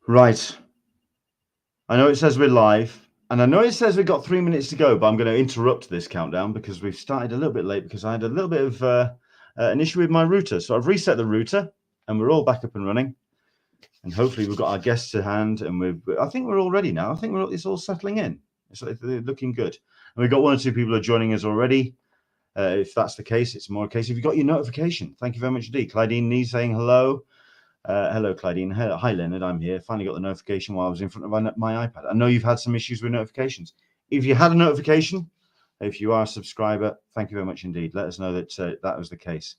Right. I know it says we're live, and I know it says we've got 3 minutes to go, but I'm going to interrupt this countdown because we've started a little bit late because I had a little bit of an issue with my router. So I've reset the router, and we're all back up and running. And hopefully we've got our guests to hand, and I think we're all ready now. I think it's all settling in. It's looking good. And we've got 1 or 2 people who are joining us already. If that's the case, it's more a case if you got your notification. Thank you very much indeed. Clydine Nee saying hello. Hello, Clydine. Hi, Leonard. I'm here. Finally got the notification while I was in front of my iPad. I know you've had some issues with notifications. If you had a notification, if you are a subscriber, thank you very much indeed. Let us know that that was the case,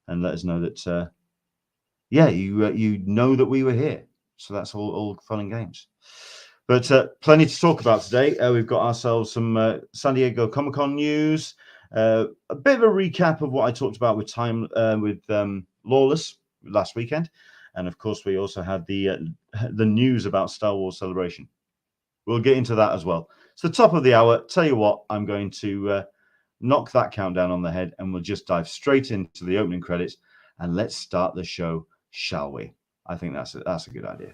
and let us know that you know that we were here. So that's all fun and games. But plenty to talk about today. We've got ourselves some San Diego Comic Con news, a bit of a recap of what I talked about with Lawless last weekend. And of course, we also had the news about Star Wars Celebration. We'll get into that as well. It's the top of the hour. Tell you what, I'm going to knock that countdown on the head, and we'll just dive straight into the opening credits. And let's start the show, shall we? I think that's a good idea.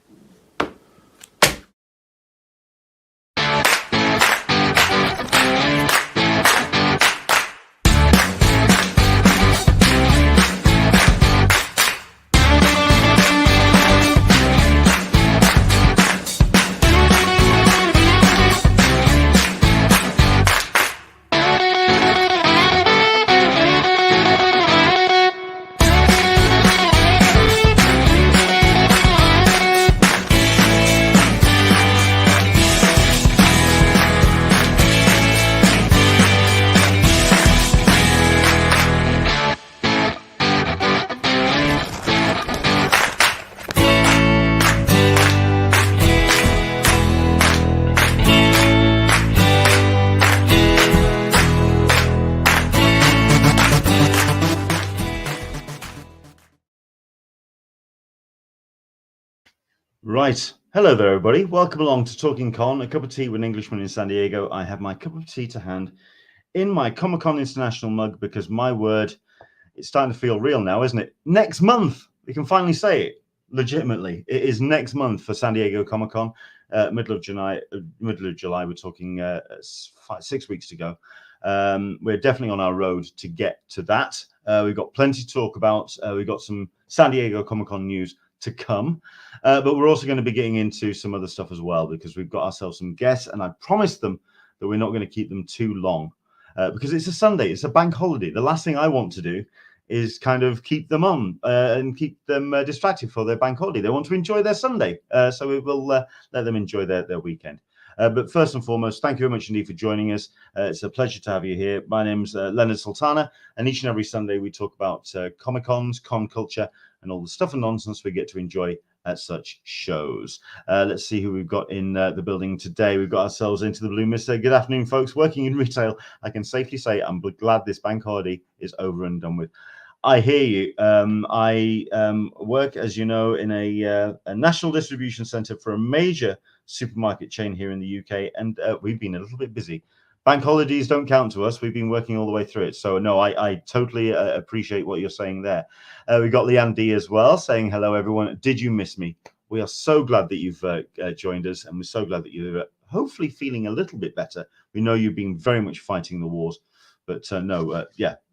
Right. Hello there, everybody. Welcome along to Talkin Con, a cup of tea with an Englishman in San Diego. I have my cup of tea to hand in my Comic Con International mug because my word, it's starting to feel real now, isn't it? Next month, we can finally say it legitimately. It is next month for San Diego Comic Con, middle of July. We're talking 6 weeks to go. We're definitely on our road to get to that. We've got plenty to talk about. We've got some San Diego Comic Con news to come, but we're also going to be getting into some other stuff as well because we've got ourselves some guests, and I promised them that we're not going to keep them too long because it's a Sunday, it's a bank holiday. The last thing I want to do is kind of keep them on and keep them distracted for their bank holiday. They want to enjoy their Sunday, so we will let them enjoy their weekend. But first and foremost, thank you very much indeed for joining us. It's a pleasure to have you here. My name's Leonard Sultana, and each and every Sunday we talk about Comic-Cons, con culture, and all the stuff and nonsense we get to enjoy at such shows. Let's see who we've got in the building today. We've got ourselves Into the Blue Mister. Good afternoon, folks. Working in retail, I can safely say I'm glad this bank holiday is over and done with. I hear you. I work, as you know, in a national distribution center for a major supermarket chain here in the UK, and we've been a little bit busy. Bank holidays don't count to us. We've been working all the way through it. So, no, I totally appreciate what you're saying there. We've got Leanne D as well saying, hello, everyone. Did you miss me? We are so glad that you've joined us, and we're so glad that you're hopefully feeling a little bit better. We know you've been very much fighting the wars, but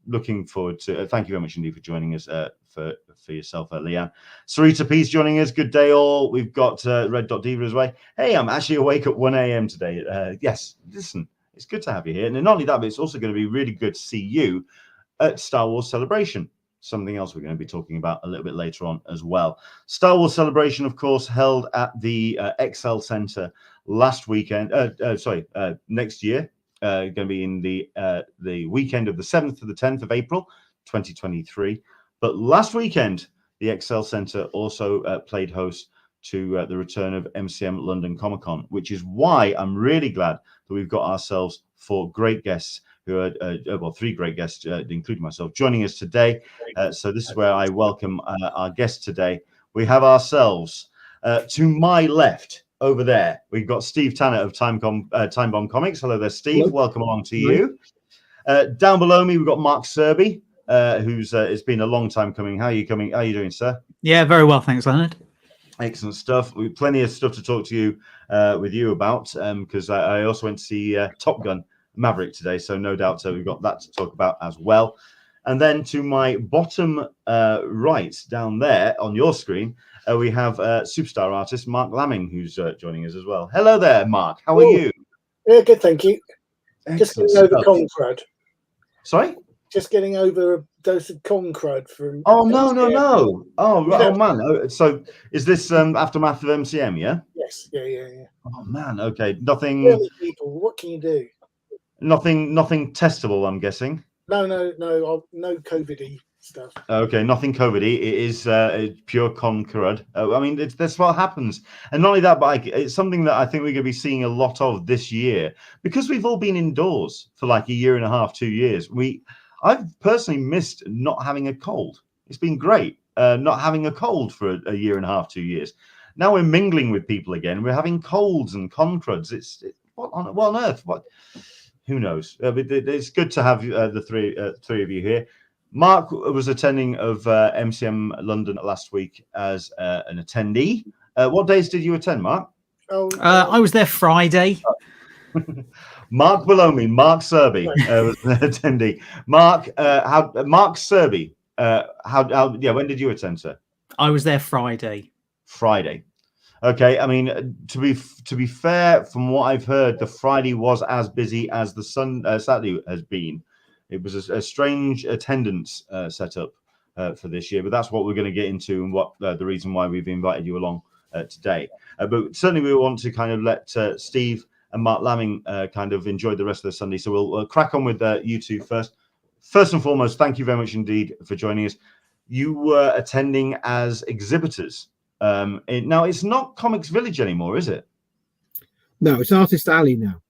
looking forward to thank you very much indeed for joining us for yourself, Leanne. Sarita P's joining us. Good day, all. We've got Red Dot Diva as well. Hey, I'm actually awake at 1 a.m. today. Yes, listen, it's good to have you here. And not only that, but it's also going to be really good to see you at Star Wars Celebration. Something else we're going to be talking about a little bit later on as well. Star Wars Celebration, of course, held at the XL Center last weekend. Next year. Going to be in the weekend of the 7th to the 10th of April, 2023. But last weekend, the XL Center also played host to the return of MCM London Comic Con, which is why I'm really glad that we've got ourselves 4 great guests who are 3 great guests, including myself, joining us today. So this is where I welcome our guests today. We have ourselves to my left. Over there, we've got Steve Tanner of Time Bomb Comics. Hello there, Steve. Hello. Welcome along to you. Down below me, we've got Mark Searby, who's it's been a long time coming. How are you doing, sir? Yeah, very well, thanks, Leonard. Excellent stuff. We've plenty of stuff to talk to you with you about because I also went to see Top Gun Maverick today, so no doubt we've got that to talk about as well. And then to my bottom right down there on your screen, we have superstar artist Marc Laming, who's joining us as well. Hello there, Mark. How are you? Yeah, good, thank you. Excellent Just getting over con crud. Sorry? Just getting over a dose of con crud from. Oh, no. Oh, right. Oh, man. So is this aftermath of MCM, yeah? Yes, yeah. Oh, man. Okay. Nothing. Really, people, what can you do? Nothing testable, I'm guessing. No COVID-y stuff. Okay, nothing COVID-y. It is pure con crud. I mean, that's what happens. And not only that, but it's something that I think we're going to be seeing a lot of this year because we've all been indoors for like a year and a half, 2 years. I've personally missed not having a cold. It's been great not having a cold for a year and a half, 2 years. Now we're mingling with people again. We're having colds and con cruds. What on earth? What? Who knows? But it's good to have the three of you here. Mark was attending of MCM London last week as an attendee. What days did you attend, Mark? I was there Friday. Mark below me, Mark Searby was an attendee. Mark Searby. When did you attend, sir? I was there Friday. Friday. Okay, I mean, to be fair, from what I've heard, the Friday was as busy as the Saturday has been. It was a strange attendance setup for this year, but that's what we're going to get into and what the reason why we've invited you along today. But certainly we want to kind of let Steve and Marc Laming kind of enjoy the rest of the Sunday. So we'll crack on with you two first. First and foremost, thank you very much indeed for joining us. You were attending as exhibitors. Now, it's not Comics Village anymore, is it? No, it's Artist Alley now.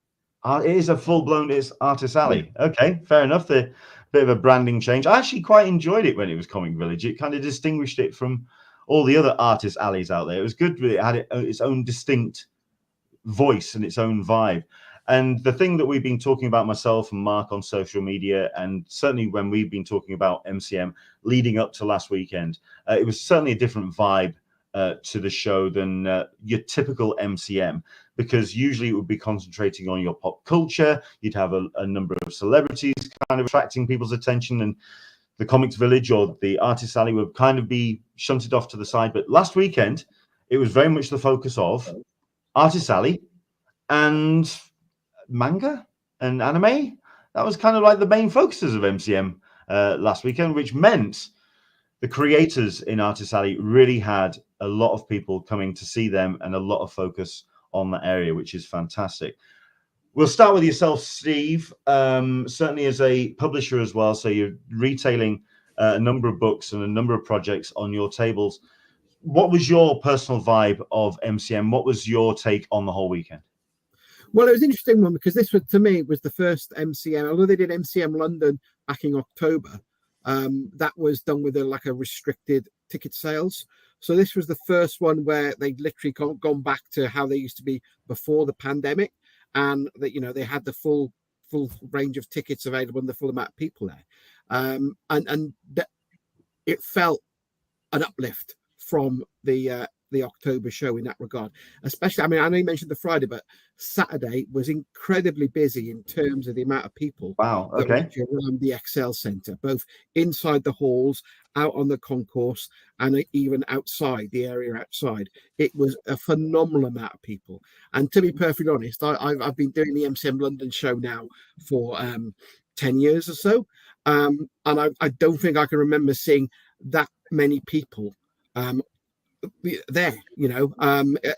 It is a full-blown Artist Alley. Yeah. Okay, fair enough. The bit of a branding change. I actually quite enjoyed it when it was Comic Village. It kind of distinguished it from all the other Artist Alleys out there. It was good. It had its own distinct voice and its own vibe. And the thing that we've been talking about, myself and Mark, on social media, and certainly when we've been talking about MCM leading up to last weekend, it was certainly a different vibe to the show than your typical MCM, because usually it would be concentrating on your pop culture. You'd have a number of celebrities kind of attracting people's attention, and the Comics Village or the Artist Alley would kind of be shunted off to the side. But last weekend, it was very much the focus of Artist Alley and manga and anime. That was kind of like the main focuses of MCM last weekend, which meant the creators in Artist Alley really had a lot of people coming to see them and a lot of focus on that area, which is fantastic. We'll start with yourself, Steve, certainly as a publisher as well. So you're retailing a number of books and a number of projects on your tables. What was your personal vibe of MCM? What was your take on the whole weekend? Well, it was an interesting one because this was, to me, was the first MCM. Although they did MCM London back in October, that was done with a restricted ticket sales. So this was the first one where they'd literally gone back to how they used to be before the pandemic, and that, you know, they had the full range of tickets available and the full amount of people there, and that it felt an uplift from the October show in that regard. Especially, I mean, I know you mentioned the Friday, but Saturday was incredibly busy in terms of the amount of people. Wow. That Okay. were around the Excel Centre, both inside the halls, out on the concourse, and even outside the area outside. It was a phenomenal amount of people. And to be perfectly honest, I've been doing the MCM London show now for 10 years or so, and I don't think I can remember seeing that many people there, you know,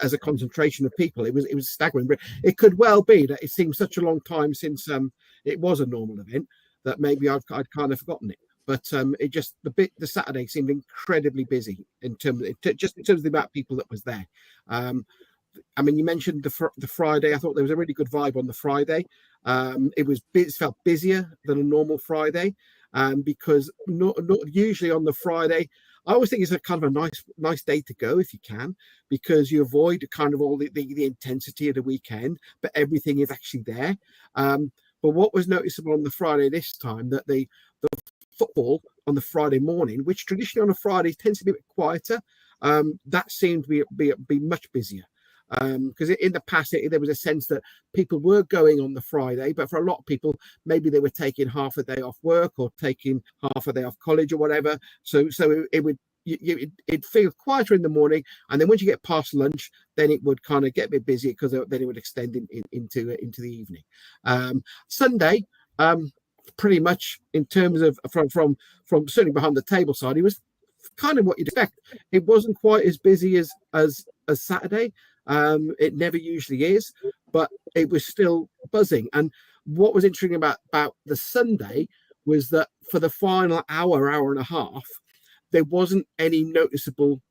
as a concentration of people. It was staggering. But it could well be that it seems such a long time since it was a normal event that maybe I'd kind of forgotten it. But it just the Saturday seemed incredibly busy in terms of the amount of people that was there. I mean, you mentioned the Friday. I thought there was a really good vibe on the Friday. It felt busier than a normal Friday, because not usually on the Friday. I always think it's a kind of a nice day to go if you can, because you avoid kind of all the intensity of the weekend, but everything is actually there. But what was noticeable on the Friday this time, that the football on the Friday morning, which traditionally on a Friday tends to be a bit quieter, that seemed to be much busier. Because in the past, there was a sense that people were going on the Friday, but for a lot of people, maybe they were taking half a day off work or taking half a day off college or whatever. So it'd feel quieter in the morning, and then once you get past lunch, then it would kind of get a bit busy because then it would extend into the evening. Sunday, pretty much in terms of from certainly behind the table side, it was kind of what you'd expect. It wasn't quite as busy as Saturday. It never usually is, but it was still buzzing. And what was interesting about the Sunday was that for the final hour and a half, there wasn't any noticeable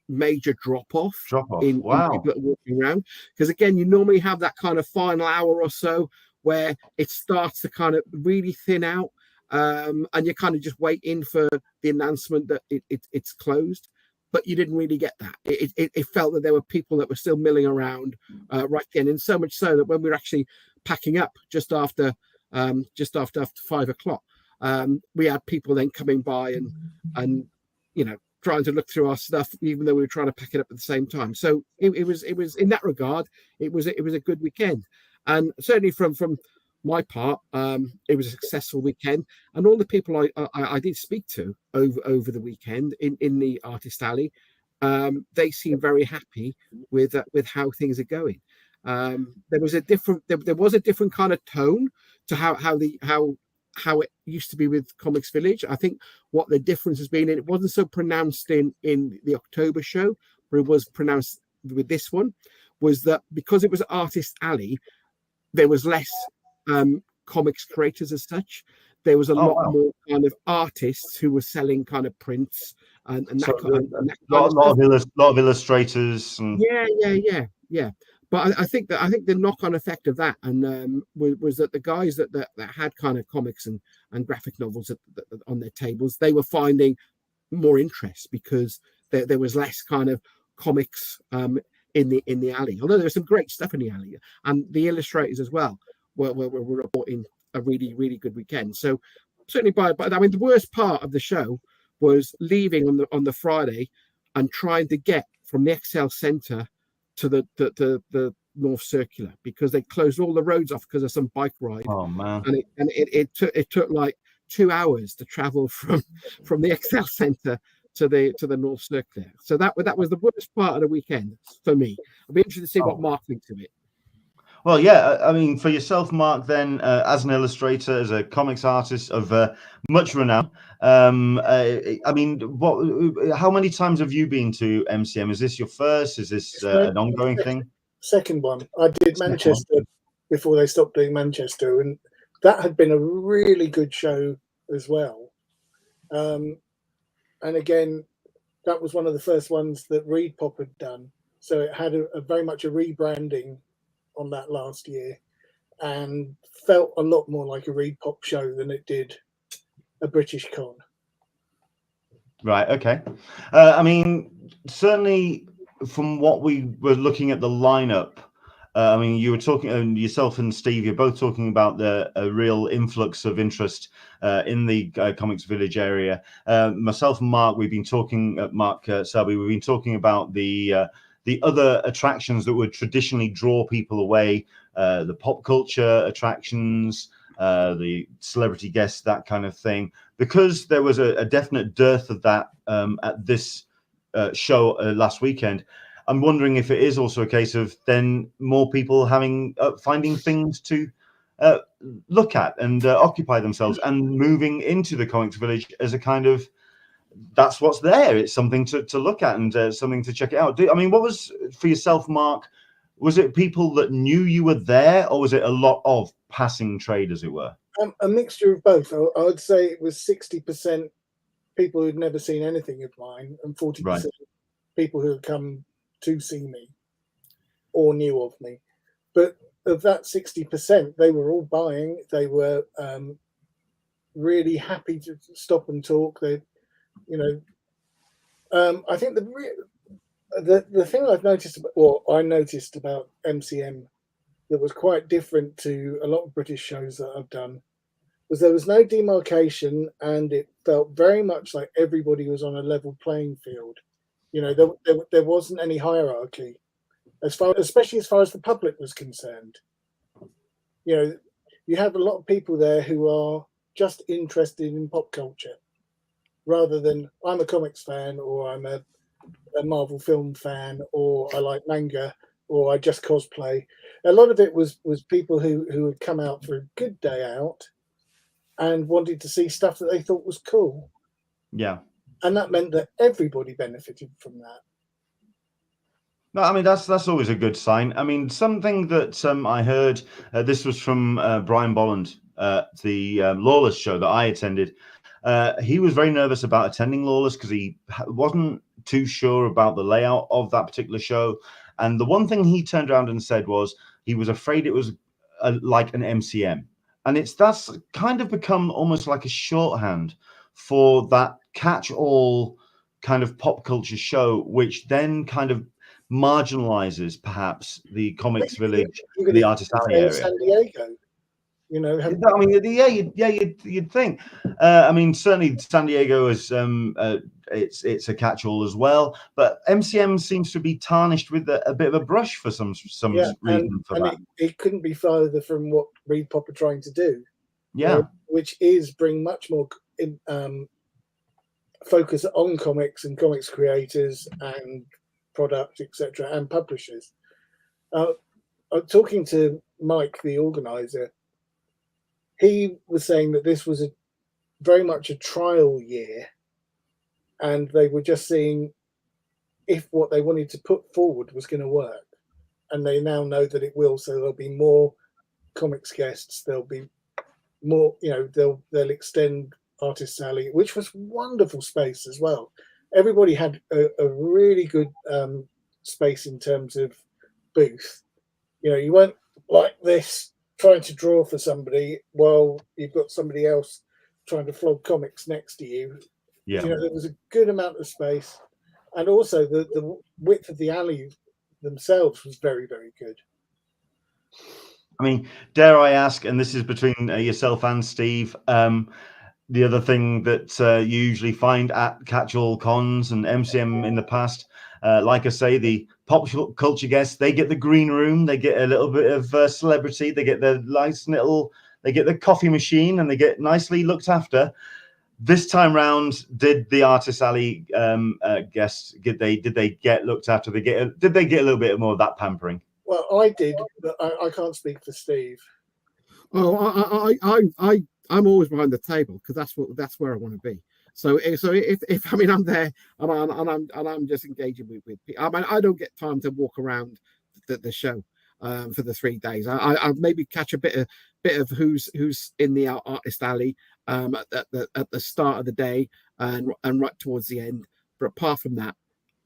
major drop-off in people that are walking around. Because again, you normally have that kind of final hour or so where it starts to kind of really thin out, and you're kind of just waiting for the announcement that it's closed. But you didn't really get that. It felt that there were people that were still milling around right then, and so much so that when we were actually packing up just after 5 o'clock, we had people then coming by and trying to look through our stuff, even though we were trying to pack it up at the same time. So it was in that regard, it was a good weekend, and certainly from my part, it was a successful weekend, and all the people I did speak to over the weekend in the artist alley, they seem very happy with how things are going. There was a different kind of tone to how it used to be with Comics Village. I think what the difference has been, and it wasn't so pronounced in the October show, but it was pronounced with this one, was that because it was Artist Alley, there was less comics creators as such. There was a lot more kind of artists who were selling kind of prints and that so kind of lot of illustrators. And... Yeah. But I think the knock-on effect of that was that the guys that had kind of comics and graphic novels on their tables, they were finding more interest because there was less kind of comics in the alley. Although there was some great stuff in the alley, and the illustrators as well were reporting a really, really good weekend. So certainly, but I mean, the worst part of the show was leaving on the Friday and trying to get from the XL Centre to the North Circular, because they closed all the roads off because of some bike ride. Oh man! And it took like 2 hours to travel from the XL Centre to the North Circular. So that was the worst part of the weekend for me. I'll be interested to see what Mark thinks of it. Well, yeah, I mean, for yourself, Mark, then as an illustrator, as a comics artist of much renown, I mean, how many times have you been to MCM? Is this your first? Is this an ongoing thing? Second one. I did Manchester before they stopped doing Manchester, and that had been a really good show as well. And again, that was one of the first ones that Reed Pop had done, so it had a very much a rebranding on that last year, and felt a lot more like a Reed Pop show than it did a British con. Right. Okay. I mean, certainly from what we were looking at the lineup, I mean, you were talking, yourself and Steve, you're both talking about a real influx of interest in the Comics Village area. Myself and Mark, we've been talking, Mark Searby, we've been talking about the other attractions that would traditionally draw people away, the pop culture attractions, the celebrity guests, that kind of thing. Because there was a definite dearth of that at this show last weekend, I'm wondering if it is also a case of then more people finding things to look at and occupy themselves, and moving into the Comics Village as a kind of, that's what's there. It's something to look at and something to check it out. I mean, what was for yourself, Mark? Was it people that knew you were there, or was it a lot of passing trade, as it were? A mixture of both. I would say it was 60% people who'd never seen anything of mine, and 40% people who had come to see me or knew of me. But of that 60%, they were all buying. They were really happy to stop and talk. They, I think the thing I've noticed, I noticed about MCM that was quite different to a lot of British shows that I've done, was there was no demarcation, and it felt very much like everybody was on a level playing field. You know, there wasn't any hierarchy especially as far as the public was concerned. You know, you have a lot of people there who are just interested in pop culture rather than I'm a comics fan, or I'm a Marvel film fan, or I like manga, or I just cosplay. A lot of it was people who had come out for a good day out and wanted to see stuff that they thought was cool. Yeah. And that meant that everybody benefited from that. No, I mean, that's always a good sign. I mean, something that I heard, this was from Brian Bolland, the Lawless show that I attended. He was very nervous about attending Lawless because he wasn't too sure about the layout of that particular show. And the one thing he turned around and said was he was afraid it was like an MCM. And that's kind of become almost like a shorthand for that catch-all kind of pop culture show, which then kind of marginalizes perhaps the comics village, the artist alley area. San Diego, you know. I mean, you'd think. I mean, certainly San Diego is it's a catch-all as well, but MCM seems to be tarnished with a bit of a brush for some reason for that. It couldn't be further from what ReedPop are trying to do. Yeah, which is bring much more focus on comics and comics creators and product, etc., and publishers. Talking to Mike, the organizer, he was saying that this was very much a trial year, and they were just seeing if what they wanted to put forward was going to work, and they now know that it will. So there'll be more comics guests. There'll be more. You know, they'll extend Artist Alley, which was wonderful space as well. Everybody had a really good space in terms of booth. You know, you weren't like this trying to draw for somebody while you've got somebody else trying to flog comics next to you. Yeah. You know, there was a good amount of space, and also the width of the alley themselves was very, very good. I mean, dare I ask, and this is between yourself and Steve, the other thing that you usually find at catch-all cons and MCM in the past, like I say, the pop culture guests, they get the green room, they get a little bit of celebrity, they get the nice little, they get the coffee machine, and they get nicely looked after. This time round, did the Artist Alley guests did they get looked after? Did they get a little bit more of that pampering? Well, I did, but I can't speak for Steve. Oh, I'm always behind the table because that's where I want to be. So if I mean I'm there and I'm just engaging with people. I mean, I don't get time to walk around the show for the 3 days. I maybe catch a bit of who's in the Artist Alley at the start of the day and right towards the end. But apart from that,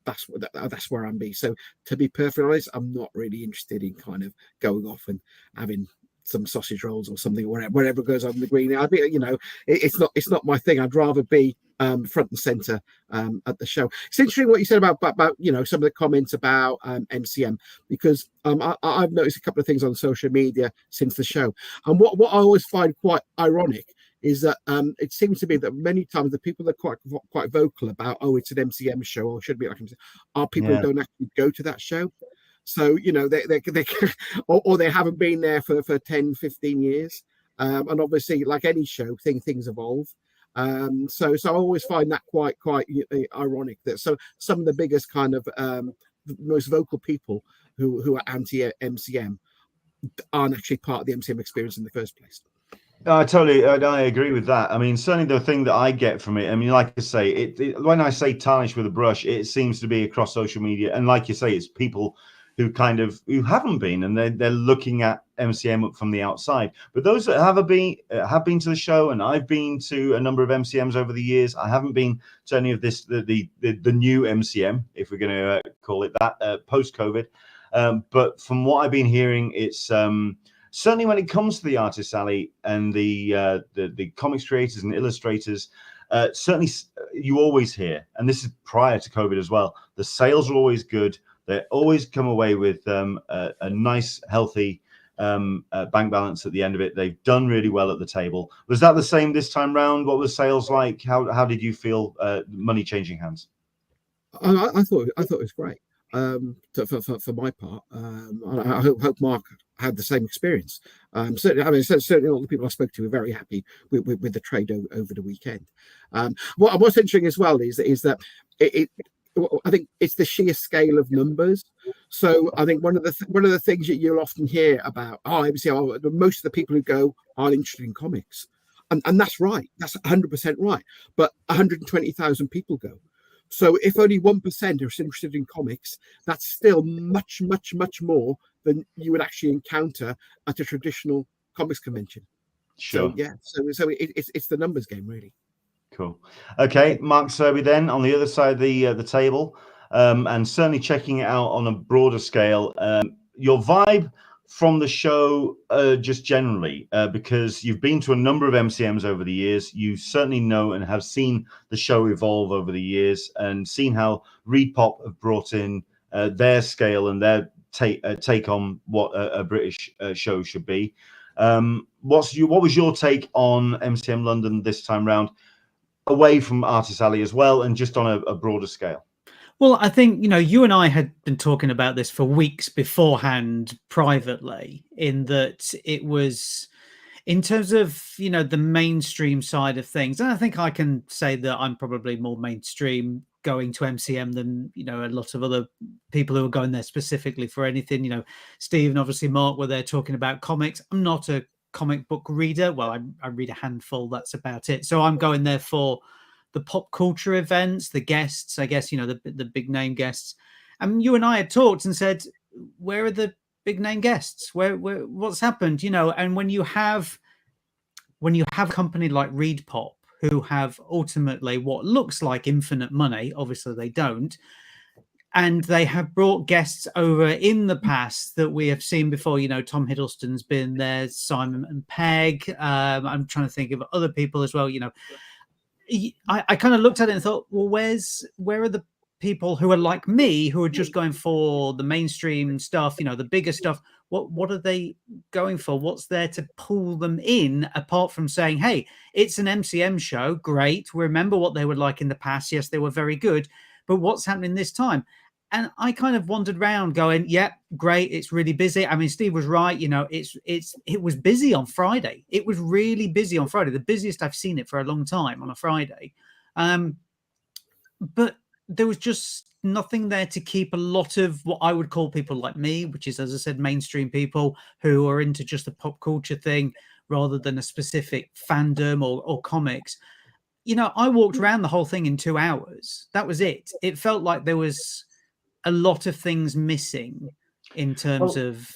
that's where I'm be. So to be perfectly honest, I'm not really interested in kind of going off and having some sausage rolls or something, wherever goes on the green. I think, you know, it's not my thing. I'd rather be front and center at the show. It's interesting what you said about you know, some of the comments about MCM, because I've noticed a couple of things on social media since the show, and what I always find quite ironic is that it seems to be that many times the people that are quite vocal about, oh, it's an MCM show or should be like MCM, are people who don't actually go to that show. So, you know, they or they haven't been there for 10, 15 years. And obviously, like any show, things evolve. So I always find that quite ironic that some of the biggest kind of most vocal people who are anti-MCM aren't actually part of the MCM experience in the first place. I agree with that. I mean, certainly the thing that I get from it, I mean, like I say, when I say tarnish with a brush, it seems to be across social media. And like you say, it's people who haven't been, and they're looking at MCM from the outside. But those that have been to the show, and I've been to a number of MCMs over the years. I haven't been to any of this, the new MCM, if we're going to call it that, post-COVID. But from what I've been hearing, it's certainly when it comes to the Artist Alley and the comics creators and illustrators, certainly you always hear, and this is prior to COVID as well, the sales are always good. They always come away with a nice, healthy bank balance at the end of it. They've done really well at the table. Was that the same this time round? What was sales like? How did you feel money changing hands? I thought it was great. For my part, I hope Mark had the same experience. Certainly, I mean, certainly all the people I spoke to were very happy with the trade over the weekend. What's interesting as well is that I think it's the sheer scale of numbers. So I think one of the things that you'll often hear about, most of the people who go aren't interested in comics, and that's right. That's 100% right. But 120,000 people go. So if only 1% are interested in comics, that's still much, much, much more than you would actually encounter at a traditional comics convention. Sure. So, yeah. So it's the numbers game, really. Cool. Okay, Mark Searby then on the other side of the table, and certainly checking it out on a broader scale. Your vibe from the show, just generally, because you've been to a number of MCMs over the years, you certainly know and have seen the show evolve over the years, and seen how ReedPop have brought in their scale and their take on what a British show should be. What was your take on MCM London this time round, away from Artist Alley as well, and just on a broader scale? Well, I think, you and I had been talking about this for weeks beforehand privately, in that it was, in terms of, the mainstream side of things. And I think I can say that I'm probably more mainstream going to MCM than, a lot of other people who are going there specifically for anything. Steve and obviously Mark were there talking about comics. I'm not a comic book reader. Well, I read a handful. That's about it. So I'm going there for the pop culture events, the guests, I guess, the big name guests. And you and I had talked and said, where are the big name guests? Where what's happened? And when you have a company like ReedPop, who have ultimately what looks like infinite money, obviously they don't, and they have brought guests over in the past that we have seen before. Tom Hiddleston's been there, Simon and Pegg. I'm trying to think of other people as well. I kind of looked at it and thought, well, where are the people who are like me, who are just going for the mainstream stuff, the bigger stuff? What are they going for? What's there to pull them in, apart from saying, hey, it's an MCM show, great, we remember what they were like in the past, yes, they were very good, but what's happening this time? And I kind of wandered around going, yeah, great, it's really busy. I mean, Steve was right, it was busy on Friday. It was really busy on Friday, the busiest I've seen it for a long time on a Friday. But there was just nothing there to keep a lot of what I would call people like me, which is, as I said, mainstream people who are into just the pop culture thing rather than a specific fandom or comics. I walked around the whole thing in 2 hours. That was it. It felt like there was a lot of things missing in terms of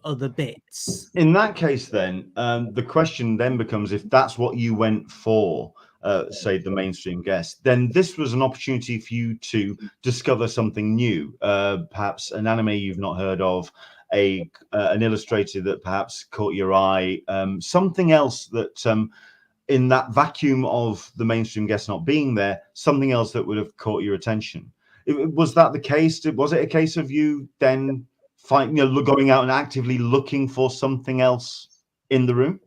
other bits. In that case, then, the question then becomes, if that's what you went for, say the mainstream guest, then this was an opportunity for you to discover something new, perhaps an anime you've not heard of, an illustrator that perhaps caught your eye, something else that in that vacuum of the mainstream guest not being there, something else that would have caught your attention. Was that the case? Was it a case of you then going out and actively looking for something else in the room?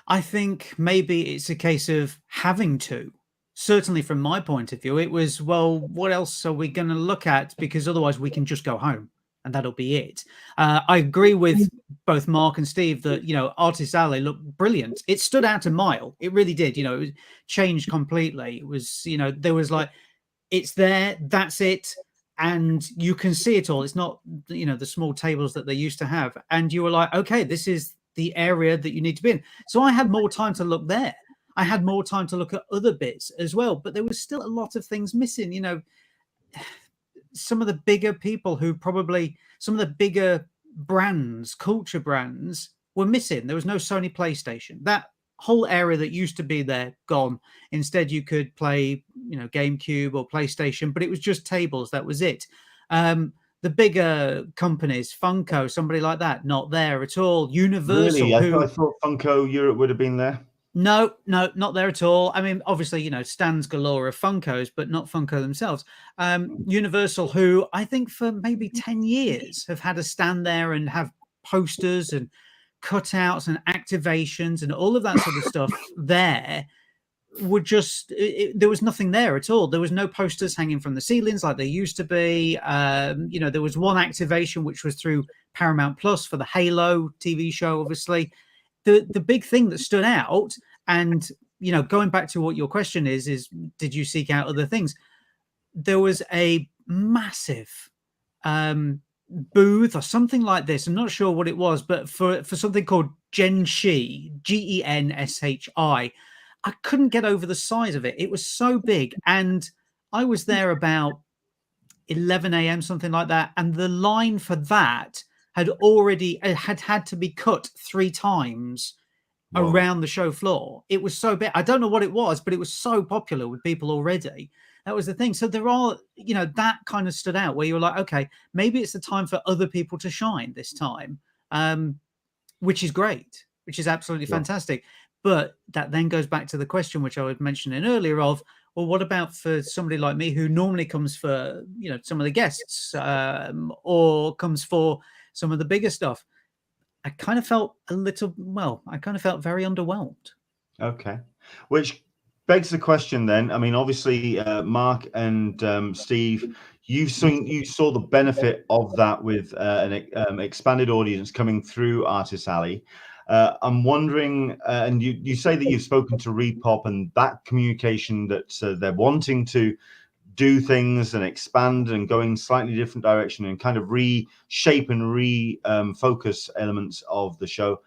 I think maybe it's a case of having to. Certainly from my point of view, it was, well, what else are we going to look at? Because otherwise we can just go home and that'll be it. I agree with both Mark and Steve that, Artist Alley looked brilliant. It stood out a mile. It really did. It was changed completely. It was, there was like, it's there, that's it. And you can see it all. It's not, the small tables that they used to have. And you were like, okay, this is the area that you need to be in. So I had more time to look there. I had more time to look at other bits as well, but there was still a lot of things missing. Some of the bigger people who probably, some of the bigger brands, culture brands, were missing. There was no Sony PlayStation. That whole area that used to be there, gone. Instead, you could play, GameCube or PlayStation, but it was just tables. That was it. The bigger companies, Funko, somebody like that, not there at all. Universal. Really? I thought Funko Europe would have been there. No, not there at all. I mean, obviously, stands galore of Funkos, but not Funko themselves. Universal, who I think for maybe 10 years have had a stand there and have posters and cutouts and activations and all of that sort of stuff there, were just there was nothing there at all. There was no posters hanging from the ceilings like there used to be. You know, there was one activation which was through Paramount Plus for the Halo TV show. Obviously, the big thing that stood out, and you know, going back to what your question is did you seek out other things? There was a massive booth or something like this. I'm not sure what it was, but for something called Genshi, Genshi. I couldn't get over the size of it. It was so big. And I was there about 11 a.m., something like that. And the line for that had already had to be cut 3 times around the show floor. It was so big. I don't know what it was, but it was so popular with people already. That was the thing. So there are, you know, that kind of stood out where you were like, okay, maybe it's the time for other people to shine this time, which is great, which is absolutely fantastic. But that then goes back to the question, which I was mentioning earlier of, well, what about for somebody like me who normally comes for, you know, some of the guests or comes for some of the bigger stuff? I kind of felt I kind of felt very underwhelmed. Okay. Which begs the question then. I mean, obviously, Mark and Steve, you saw the benefit of that with an expanded audience coming through Artist Alley. I'm wondering, and you say that you've spoken to Repop and that communication that they're wanting to do things and expand and go in slightly different direction and kind of reshape and refocus elements of the show.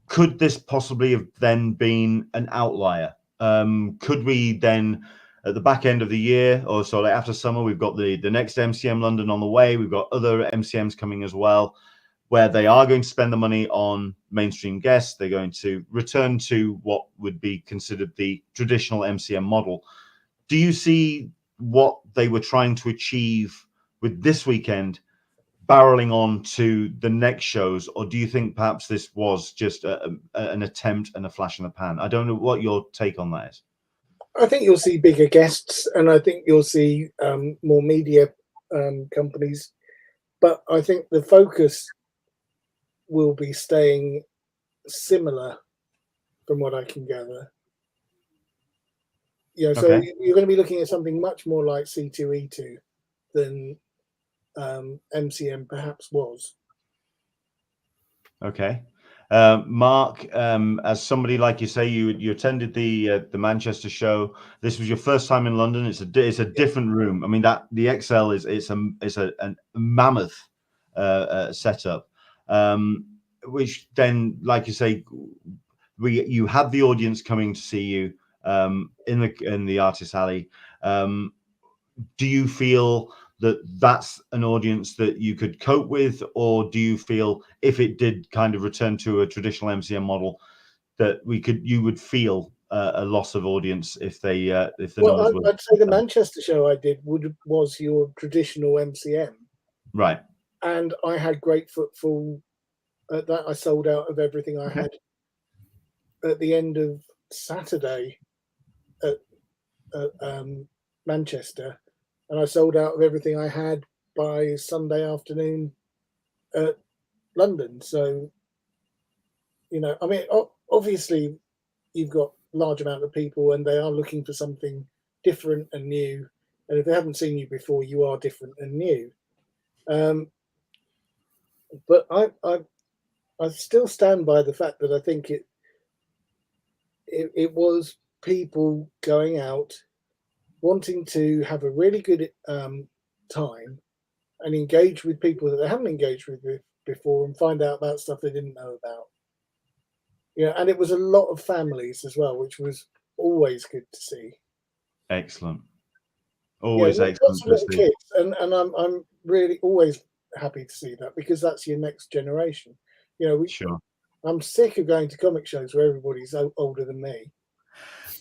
Could this possibly have then been an outlier? Could we then, at the back end of the year or so, like after summer, we've got the next MCM London on the way. We've got other MCMs coming as well, where they are going to spend the money on mainstream guests. They're going to return to what would be considered the traditional MCM model. Do you see what they were trying to achieve with this weekend barreling on to the next shows, or do you think perhaps this was just an attempt and a flash in the pan? I don't know what your take on that is. I think you'll see bigger guests, and I think you'll see more media companies, but I think the focus will be staying similar from what I can gather. You know, so you're going to be looking at something much more like C2E2 than MCM perhaps was. Okay. Mark, as somebody, like you say, you attended the Manchester show. This was your first time in London. It's a different room. I mean, that the XL is a mammoth setup, which then, like you say, you had the audience coming to see you in the Artist Alley. Do you feel that that's an audience that you could cope with, or do you feel if it did kind of return to a traditional MCM model that you would feel a loss of audience if the numbers were? I'd say the Manchester show I did was your traditional MCM, right? And I had great footfall at that. I sold out of everything I had at the end of Saturday at Manchester. And I sold out of everything I had by Sunday afternoon at London. So, you know, I mean, obviously you've got a large amount of people and they are looking for something different and new. And if they haven't seen you before, you are different and new. But I still stand by the fact that I think it was people going out, wanting to have a really good time and engage with people that they haven't engaged with before and find out about stuff they didn't know about. Yeah, and it was a lot of families as well, which was always good to see. Excellent. Always excellent to see. Kids, and I'm really always happy to see that, because that's your next generation. You know, sure. I'm sick of going to comic shows where everybody's older than me.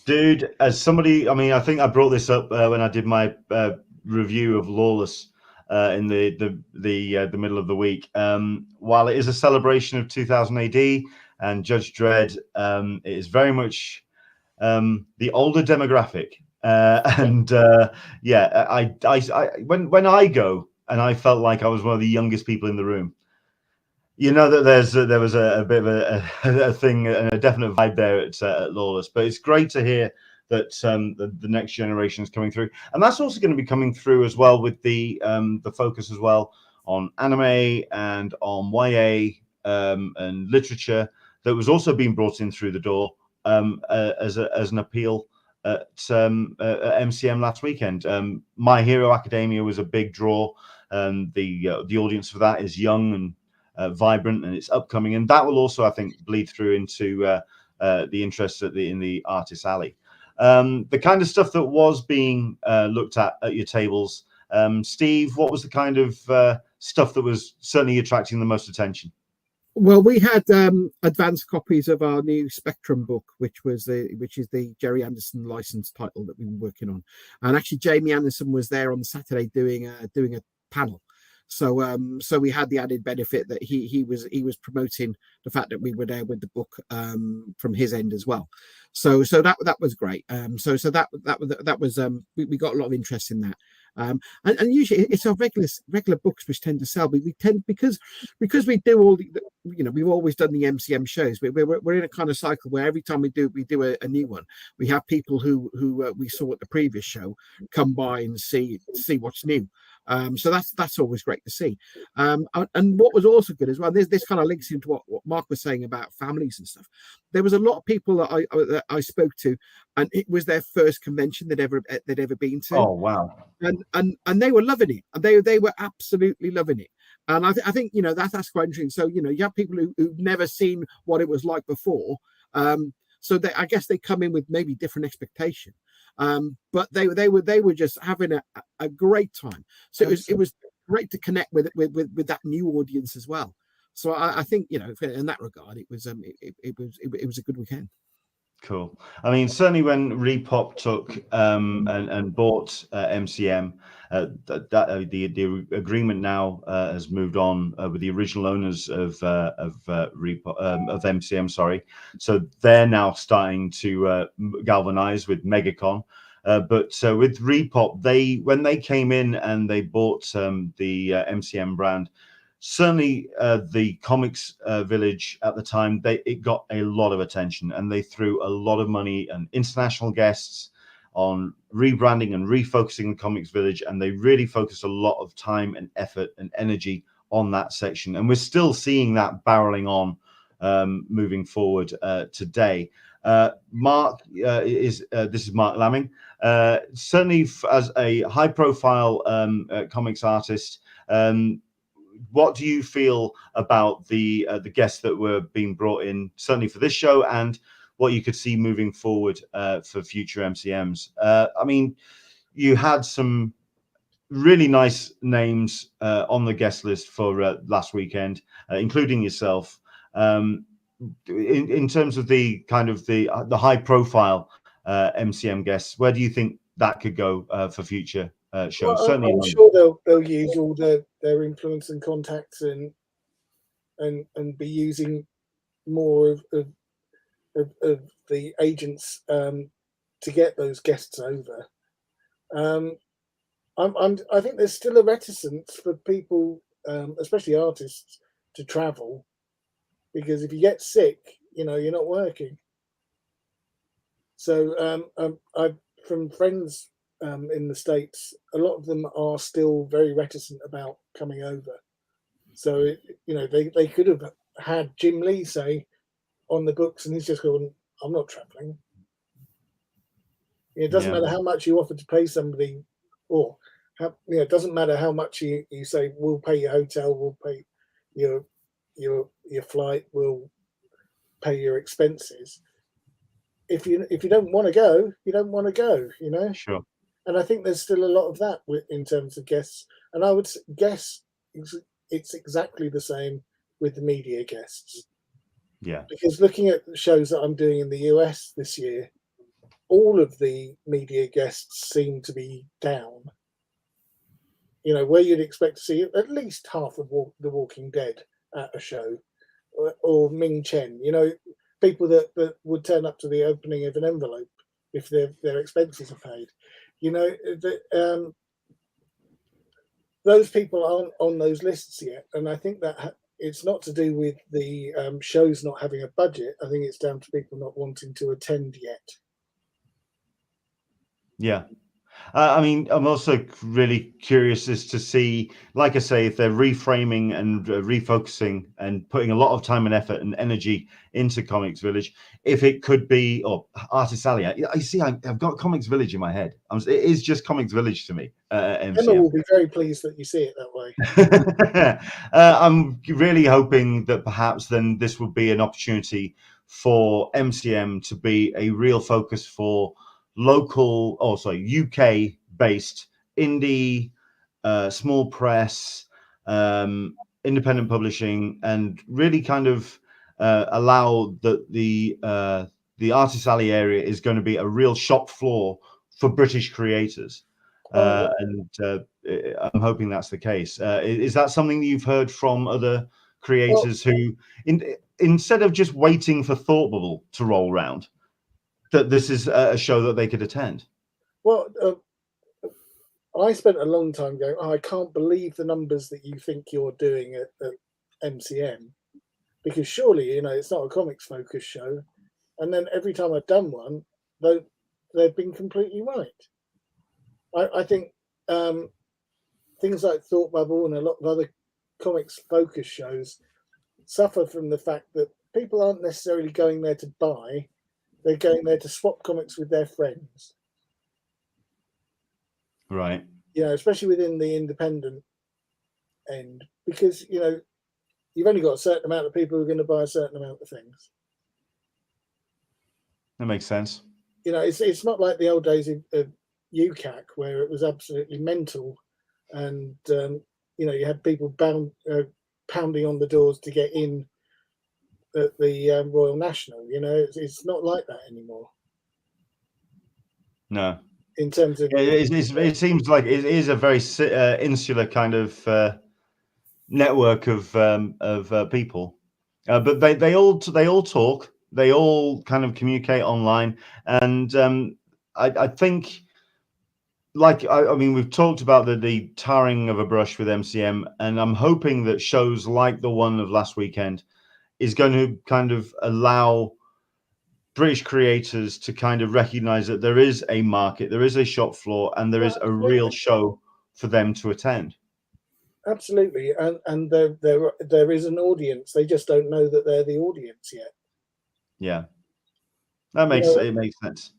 Dude, as somebody, I mean, I think I brought this up when I did my review of Lawless in the middle of the week. While it is a celebration of 2000 AD and Judge Dredd, it is very much the older demographic. Yeah, when I go, and I felt like I was one of the youngest people in the room. You know that there was a bit of a thing and a definite vibe there at Lawless, but it's great to hear that the next generation is coming through, and that's also going to be coming through as well with the focus as well on anime and on YA and literature that was also being brought in through the door as an appeal at MCM last weekend. My Hero Academia was a big draw. The audience for that is young and vibrant, and it's upcoming, and that will also, I think, bleed through into the interest in the Artist Alley. The kind of stuff that was being looked at your tables, Steve, what was the kind of stuff that was certainly attracting the most attention? Well, we had advanced copies of our new Spectrum book, which is the Jerry Anderson licensed title that we've been working on, and actually Jamie Anderson was there on Saturday doing a panel. So we had the added benefit that he was promoting the fact that we were there with the book from his end as well. So that was great. So that was we got a lot of interest in that. And usually it's our regular books which tend to sell. We tend because we do all the, we've always done the MCM shows. We're in a kind of cycle where every time we do a new one, we have people who we saw at the previous show come by and see what's new. So that's always great to see. And what was also good as well, this kind of links into what Mark was saying about families and stuff. There was a lot of people that I spoke to, and it was their first convention they'd ever been to. Oh wow! And they were loving it. They were absolutely loving it. And I think that's quite interesting. So you have people who've never seen what it was like before. So I guess they come in with maybe different expectation. But they were just having a great time. So it was great to connect with that new audience as well. So I think in that regard it was a good weekend. Cool. I mean, certainly when Repop took and bought MCM, the agreement now has moved on with the original owners of MCM. Sorry, so they're now starting to galvanize with MegaCon. But with Repop, when they came in and they bought the MCM brand. Certainly, the comics village at the time, it got a lot of attention, and they threw a lot of money and international guests on rebranding and refocusing the comics village, and they really focused a lot of time and effort and energy on that section. And we're still seeing that barreling on moving forward today. Mark this is Marc Laming. Certainly, as a high-profile comics artist. What do you feel about the guests that were being brought in, certainly for this show, and what you could see moving forward for future MCMs? I mean, you had some really nice names on the guest list for last weekend, including yourself. In terms of the kind of the high-profile MCM guests, where do you think that could go for future shows? Well, certainly, I'm sure they'll use all their influence and contacts and be using more of the agents to get those guests over. I think there's still a reticence for people, especially artists, to travel, because if you get sick, you're not working. So from friends in the States, a lot of them are still very reticent about coming over. So they could have had Jim Lee say on the books, and he's just going, "I'm not traveling." It doesn't matter how much you offer to pay somebody, or it doesn't matter how much you say, "We'll pay your hotel, we'll pay your flight, we'll pay your expenses." If you don't want to go, you don't want to go. Sure. And I think there's still a lot of that in terms of guests. And I would guess it's exactly the same with the media guests. Yeah. Because looking at the shows that I'm doing in the US this year, all of the media guests seem to be down. Where you'd expect to see at least half of The Walking Dead at a show, or Ming Chen, people that would turn up to the opening of an envelope if their expenses are paid. Those people aren't on those lists yet, and I think that it's not to do with the shows not having a budget. I think it's down to people not wanting to attend yet. Yeah. I mean, I'm also really curious as to see, like I say, if they're reframing and refocusing and putting a lot of time and effort and energy into Comics Village, if it could be, or Artist Alley. I see, I've got Comics Village in my head. It is just Comics Village to me, Emma MCM. will be very pleased that you see it that way. I'm really hoping that perhaps then this would be an opportunity for MCM to be a real focus for local, UK based indie, small press, independent publishing, and really kind of allow that the Artist Alley area is going to be a real shop floor for British creators. And I'm hoping that's the case. Is that something that you've heard from other creators who, instead of just waiting for Thought Bubble to roll round, that this is a show that they could attend? Well, I spent a long time going, I can't believe the numbers that you think you're doing at MCM, because surely, it's not a comics focused show. And then every time I've done one, they've been completely right. I think things like Thought Bubble and a lot of other comics focused shows suffer from the fact that people aren't necessarily going there to buy, they're going there to swap comics with their friends. Right. Especially within the independent end, because, you've only got a certain amount of people who are going to buy a certain amount of things. That makes sense. It's not like the old days of UCAC where it was absolutely mental, and you had people pounding on the doors to get in at the Royal National. It's not like that anymore. No. In terms of, it seems like it is a very insular kind of network of people, but they all talk. They all kind of communicate online, and I think, like I mean, we've talked about the tarring of a brush with MCM, and I'm hoping that shows like the one of last weekend is going to kind of allow British creators to kind of recognize that there is a market, there is a shop floor, and there is a real show for them to attend. Absolutely, and there is an audience. They just don't know that they're the audience yet. Yeah, that makes it makes sense.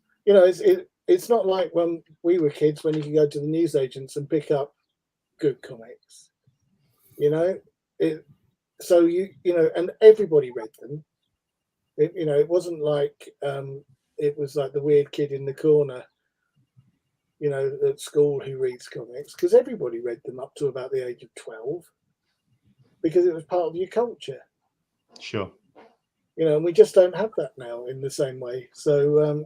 It's not like when we were kids, when you could go to the newsagents and pick up good comics. So and everybody read them. It wasn't like it was like the weird kid in the corner, at school who reads comics, because everybody read them up to about the age of 12, because it was part of your culture. Sure. And we just don't have that now in the same way. So,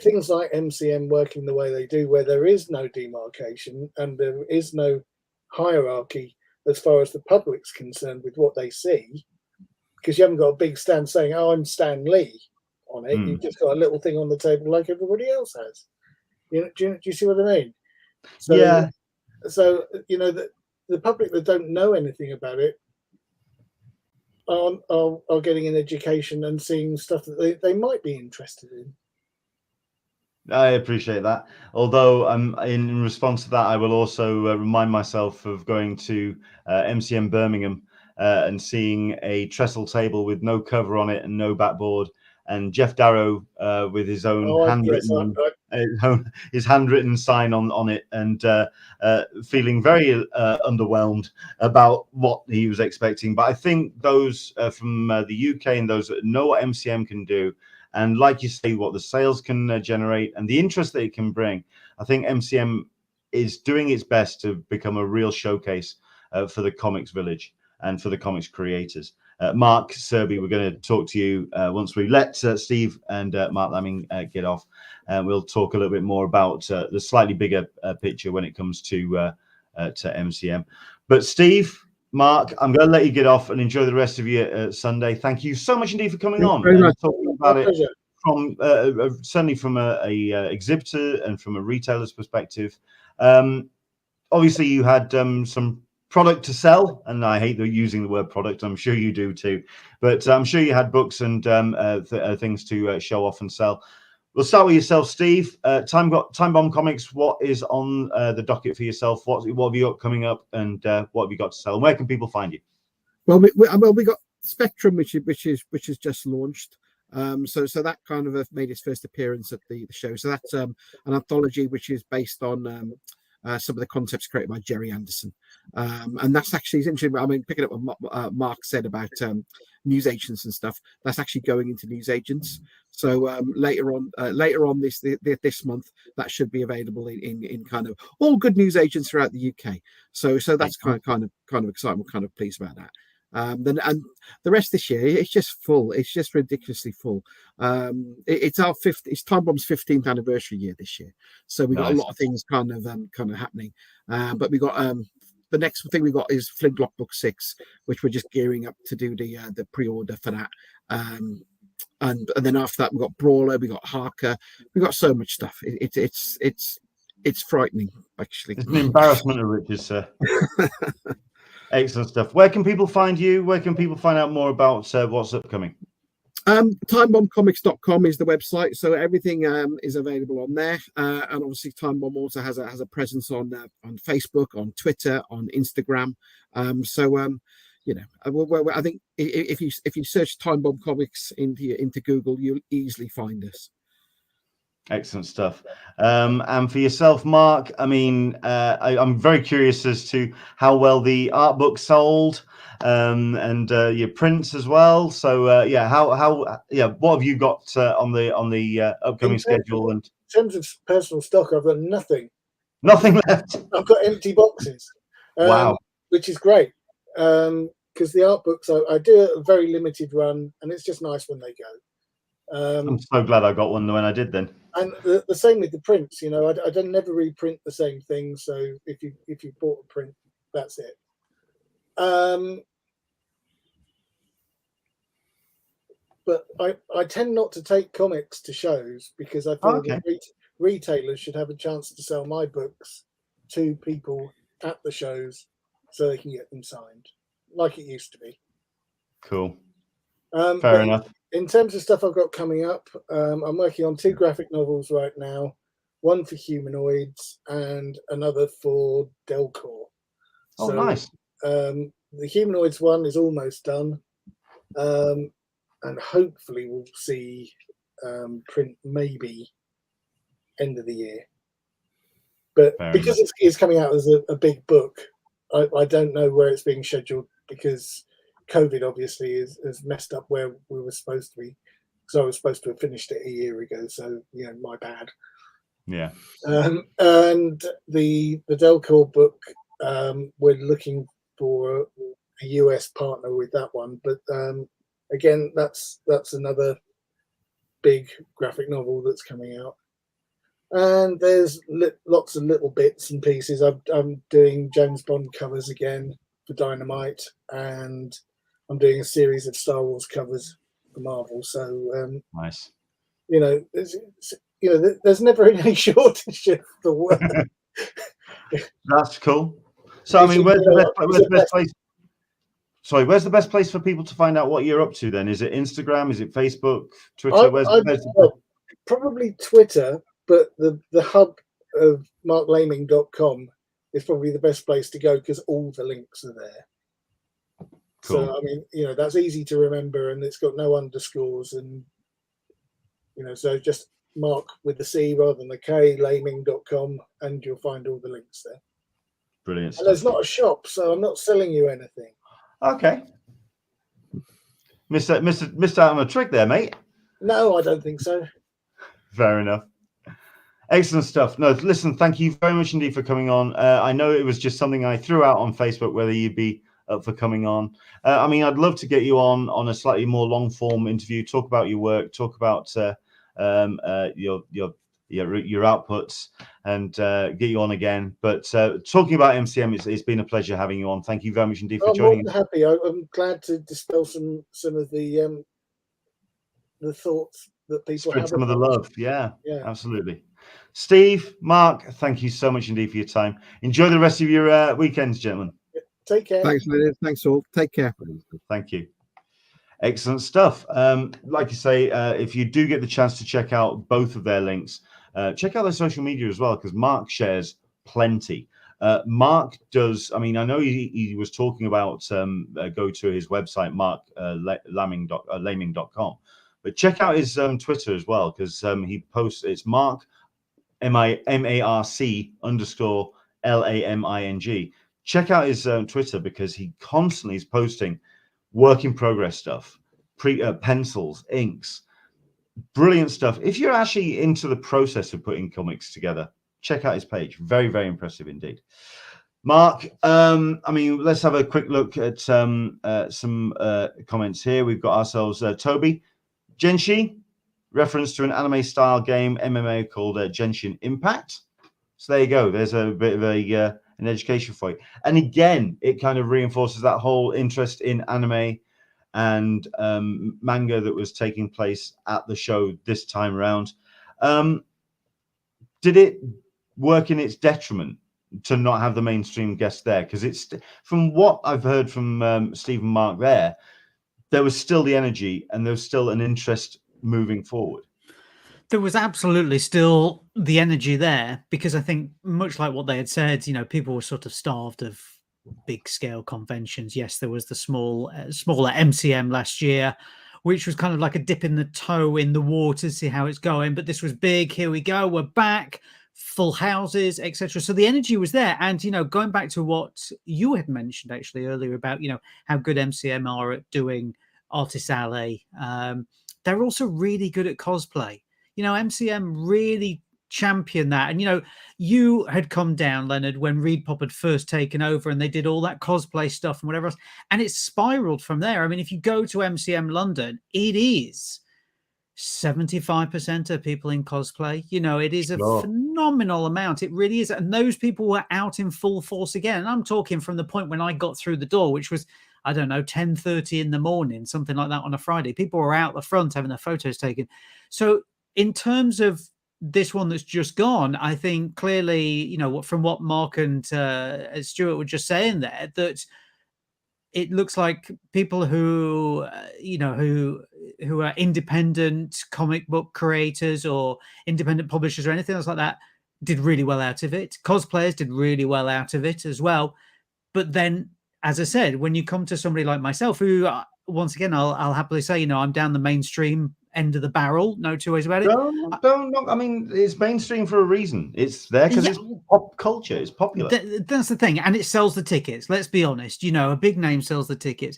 things like MCM working the way they do, where there is no demarcation and there is no hierarchy as far as the public's concerned with what they see, because you haven't got a big stand saying, "Oh, I'm Stan Lee" on it. You've just got a little thing on the table like everybody else has. Do you see what I mean? So, yeah. So the public that don't know anything about it are getting an education and seeing stuff that they might be interested in. I appreciate that. Although, in response to that, I will also remind myself of going to MCM Birmingham and seeing a trestle table with no cover on it and no backboard, and Jeff Darrow with his own handwritten his handwritten sign on it, and feeling very underwhelmed about what he was expecting. But I think those from the UK and those that know what MCM can do, and like you say, what the sales can generate and the interest that it can bring, I think MCM is doing its best to become a real showcase for the Comics Village and for the comics creators. Mark Searby, we're going to talk to you once we let Steve and Marc Laming get off. We'll talk a little bit more about the slightly bigger picture when it comes to MCM. But Steve, Mark, I'm going to let you get off and enjoy the rest of your Sunday. Thank you so much indeed for coming on and talking about it from certainly from a exhibitor and from a retailer's perspective. Obviously, you had some product to sell, and I hate using the word product. I'm sure you do too, but I'm sure you had books and things to show off and sell. We'll start with yourself, Steve. Time Bomb Comics. What is on the docket for yourself? What have you got coming up, and what have you got to sell? And where can people find you? Well, we got Spectrum, which is just launched. So that kind of made its first appearance at the show. So that's an anthology which is based on some of the concepts created by Jerry Anderson, and that's actually interesting. I mean, picking up what Mark said about news agents and stuff, that's actually going into news agents. So later on this month, that should be available in kind of all good news agents throughout the UK. So that's kind of exciting. We're kind of pleased about that. And the rest of this year, it's just full. It's just ridiculously full. It's Time Bomb's 15th anniversary year this year, so we got a lot of things kind of happening. But we got the next thing we got is Flintlock Book 6, which we're just gearing up to do the pre-order for that. And then after that, we got Brawler, we got Harker, we got so much stuff. It's frightening, actually. It's an embarrassment of riches, sir. Excellent stuff. Where can people find you? Where can people find out more about what's upcoming? Timebombcomics.com is the website, so everything is available on there. And obviously, Time Bomb also has a presence on Facebook, on Twitter, on Instagram. You know, I think if you search Time Bomb Comics into Google, you'll easily find us. Excellent stuff. And for yourself, Mark, I mean, I'm very curious as to how well the art book sold, and your prints as well. So what have you got on the upcoming schedule? And in terms of personal stock, I've got nothing left. I've got empty boxes. Wow, which is great, because the art books I do a very limited run, and it's just nice when they go. I'm so glad I got one when I did then. And the same with the prints. You know, I don't never reprint the same thing. So if you bought a print, that's it. But I tend not to take comics to shows because I feel that retailers should have a chance to sell my books to people at the shows so they can get them signed, like it used to be. Cool. Fair enough. In terms of stuff I've got coming up, I'm working on 2 graphic novels right now, one for humanoids and another for Delcor. Oh, so, nice. The humanoids one is almost done, and hopefully we'll see print maybe end of the year. But because it's coming out as a big book, I don't know where it's being scheduled because COVID obviously has messed up where we were supposed to be. So I was supposed to have finished it a year ago. So, you know, my bad. Yeah. And the Delcor book, we're looking for a US partner with that one. But again, that's another big graphic novel that's coming out. And there's lots of little bits and pieces. I'm doing James Bond covers again for Dynamite, and I'm doing a series of Star Wars covers for Marvel. So nice. You know, there's never any shortage of the work. That's cool. So I mean, where's the best place? Sorry, where's the best place for people to find out what you're up to? Then is it Instagram? Is it Facebook? Twitter? Probably Twitter, but the hub of marclaming.com is probably the best place to go because all the links are there. Cool. So I mean, you know, that's easy to remember, and it's got no underscores, and you know, so just Mark with the C rather than the K, laming.com, and you'll find all the links there. Brilliant. And there's not a shop, so I'm not selling you anything. Okay. Missed out on a trick there, mate. No, I don't think so. Fair enough. Excellent stuff. No, listen, thank you very much indeed for coming on. I know it was just something I threw out on Facebook, whether you'd be up for coming on. I mean, I'd love to get you on a slightly more long form interview, talk about your work, talk about your outputs, and get you on again. But talking about MCM, it's been a pleasure having you on. Thank you very much indeed for joining us. I'm happy. I'm glad to dispel some of the thoughts that people spread have. Some of the love. Yeah, absolutely. Steve, Mark, thank you so much indeed for your time. Enjoy the rest of your weekends, gentlemen. Take care. Thanks, Leonard. Thanks all. Take care. Thank you. Excellent stuff. Like you say, if you do get the chance to check out both of their links, check out their social media as well, because Mark shares plenty. Mark does, I mean, I know he was talking about go to his website, Laming.com, but check out his Twitter as well, because he posts, it's Mark, MARC_LAMING. Check out his Twitter, because he constantly is posting work in progress stuff, pencils, inks, brilliant stuff. If you're actually into the process of putting comics together, check out his page. Very, very impressive indeed. Mark, I mean, let's have a quick look at some comments here. We've got ourselves Toby Genshi, reference to an anime style game MMA called Genshin Impact. So there you go. There's a bit of an education for you. And again, it kind of reinforces that whole interest in anime and manga that was taking place at the show this time around. Did it work in its detriment to not have the mainstream guest there? Because it's, from what I've heard from Steve and Mark there was still the energy and there was still an interest moving forward. There was absolutely still the energy there, because I think, much like what they had said, you know, people were sort of starved of big scale conventions. Yes, there was the smaller MCM last year, which was kind of like a dip in the toe in the water to see how it's going. But this was big. Here we go. We're back. Full houses, etc. So the energy was there. And, you know, going back to what you had mentioned actually earlier about, you know, how good MCM are at doing Artist Alley, they're also really good at cosplay. You know, MCM really championed that. And, you know, you had come down, Leonard, when ReedPop had first taken over and they did all that cosplay stuff and whatever else. And it spiraled from there. I mean, if you go to MCM London, it is 75% of people in cosplay. You know, it is a phenomenal amount. It really is. And those people were out in full force again. And I'm talking from the point when I got through the door, which was, I don't know, 10:30 in the morning, something like that on a Friday. People were out the front having their photos taken. So in terms of this one that's just gone, I think clearly, you know, from what Mark and Stuart were just saying there, that it looks like people who, you know, who are independent comic book creators or independent publishers or anything else like that did really well out of it. Cosplayers did really well out of it as well. But then, as I said, when you come to somebody like myself, who, once again, I'll happily say, you know, I'm down the mainstream end of the barrel, no two ways about it. Don't I mean, it's mainstream for a reason. It's there because it's pop culture. It's popular. That's the thing, and it sells the tickets. Let's be honest. You know, a big name sells the tickets.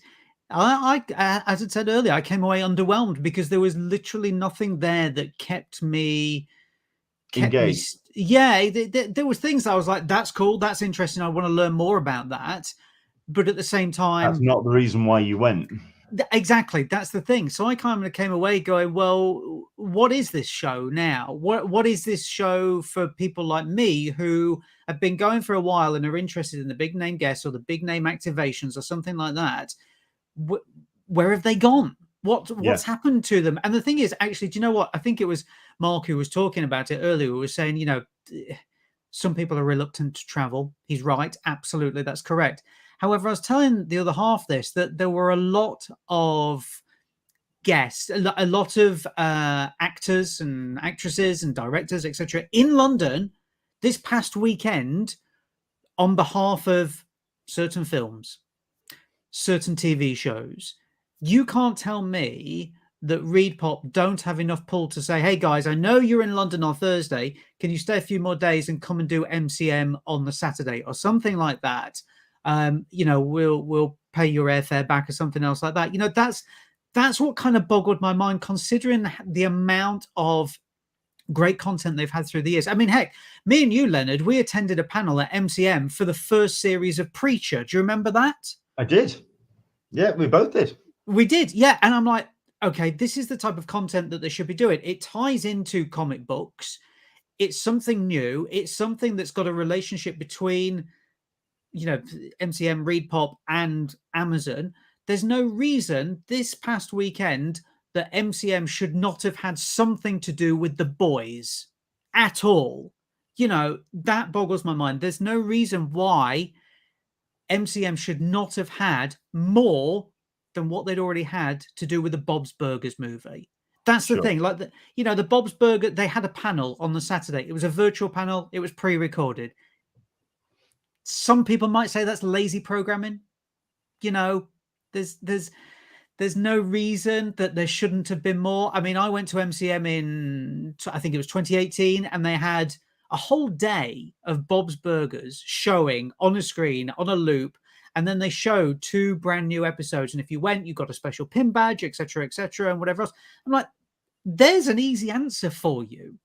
I as I said earlier, I came away underwhelmed because there was literally nothing there that kept me engaged. There was things I was like, that's cool, that's interesting, I want to learn more about that. But at the same time, that's not the reason why you went. Exactly, that's the thing. So I kind of came away going, well, what is this show now? What is this show for people like me who have been going for a while and are interested in the big name guests or the big name activations or something like that? Where have they gone? What's happened to them? And the thing is, actually, do you know what? I think it was Mark who was talking about it earlier, who was saying, you know, some people are reluctant to travel. He's right. Absolutely. That's correct. However, I was telling the other half this, that there were a lot of guests, a lot of actors and actresses and directors, etc., in London this past weekend on behalf of certain films, certain TV shows. You can't tell me that ReedPop don't have enough pull to say, hey guys, I know you're in London on Thursday. Can you stay a few more days and come and do MCM on the Saturday or something like that? You know, we'll pay your airfare back or something else like that. You know, that's what kind of boggled my mind, considering the amount of great content they've had through the years. I mean, heck, me and you, Leonard, we attended a panel at MCM for the first series of Preacher. Do you remember that? I did. Yeah, we both did. We did, yeah. And I'm like, okay, this is the type of content that they should be doing. It ties into comic books. It's something new. It's something that's got a relationship between, you know, MCM, ReedPop, and Amazon. There's no reason this past weekend that MCM should not have had something to do with the boys at all. You know, that boggles my mind. There's no reason why MCM should not have had more than what they'd already had to do with the Bob's Burgers movie. That's the Sure. thing. Like, the Bob's Burger, they had a panel on the Saturday. It was a virtual panel. It was pre-recorded. Some people might say that's lazy programming. There's no reason that there shouldn't have been more. I mean, I went to MCM in, I think it was 2018, and they had a whole day of Bob's Burgers showing on a screen, on a loop, and then they showed 2 brand new episodes. And if you went, you got a special pin badge, etc., and whatever else. I'm like, there's an easy answer for you.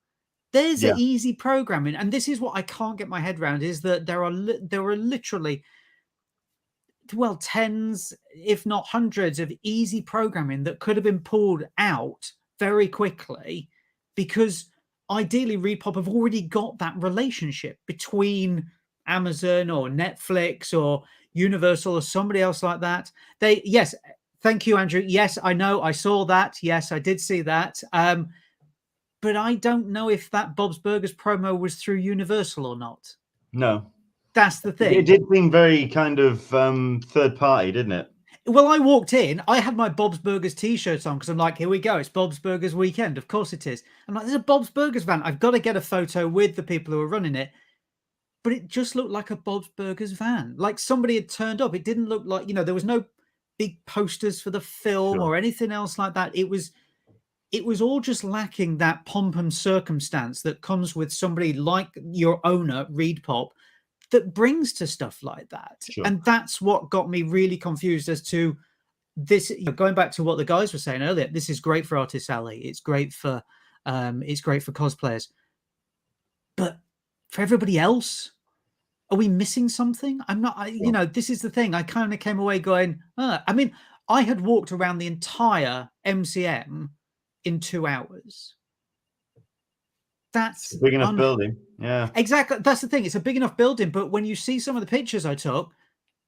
There's an easy programming. And this is what I can't get my head around, is that there were literally, well, tens, if not hundreds of easy programming that could have been pulled out very quickly, because ideally ReedPop have already got that relationship between Amazon or Netflix or Universal or somebody else like that. Yes, thank you, Andrew. Yes, I know, I saw that. Yes, I did see that. But I don't know if that Bob's Burgers promo was through Universal or not. No. That's the thing. It did seem very kind of third party, didn't it? Well, I walked in, I had my Bob's Burgers t-shirt on because I'm like, here we go, it's Bob's Burgers weekend. Of course it is. I'm like, there's a Bob's Burgers van. I've got to get a photo with the people who are running it. But it just looked like a Bob's Burgers van. Like somebody had turned up. It didn't look like, there was no big posters for the film or anything else like that. It was all just lacking that pomp and circumstance that comes with somebody like your owner, ReedPop, that brings to stuff like that. Sure. And that's what got me really confused as to this. Going back to what the guys were saying earlier, this is great for Artist Alley. It's great for cosplayers. But for everybody else, are we missing something? I'm not. This is the thing. I kind of came away going, I mean, I had walked around the entire MCM in 2 hours. That's a big enough building. Yeah, exactly. That's the thing. It's a big enough building, but when you see some of the pictures I took,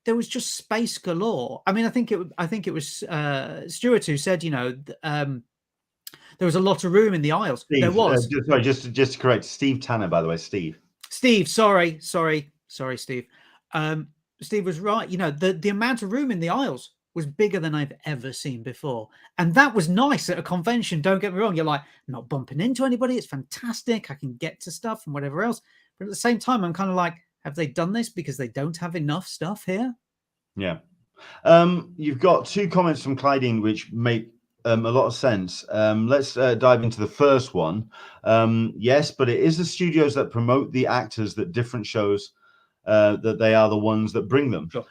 there was just space galore. I mean, I think it was Stuart who said, there was a lot of room in the aisles. Steve, there was. Just to correct, Steve Tanner, by the way, Steve. Sorry, Steve. Steve was right. The amount of room in the aisles was bigger than I've ever seen before. And that was nice at a convention. Don't get me wrong. You're like, I'm not bumping into anybody. It's fantastic. I can get to stuff and whatever else. But at the same time, I'm kind of like, have they done this because they don't have enough stuff here? Yeah. You've got 2 comments from Clydine, which make a lot of sense. Let's dive into the first one. Yes, but it is the studios that promote the actors that different shows, that they are the ones that bring them. Sure.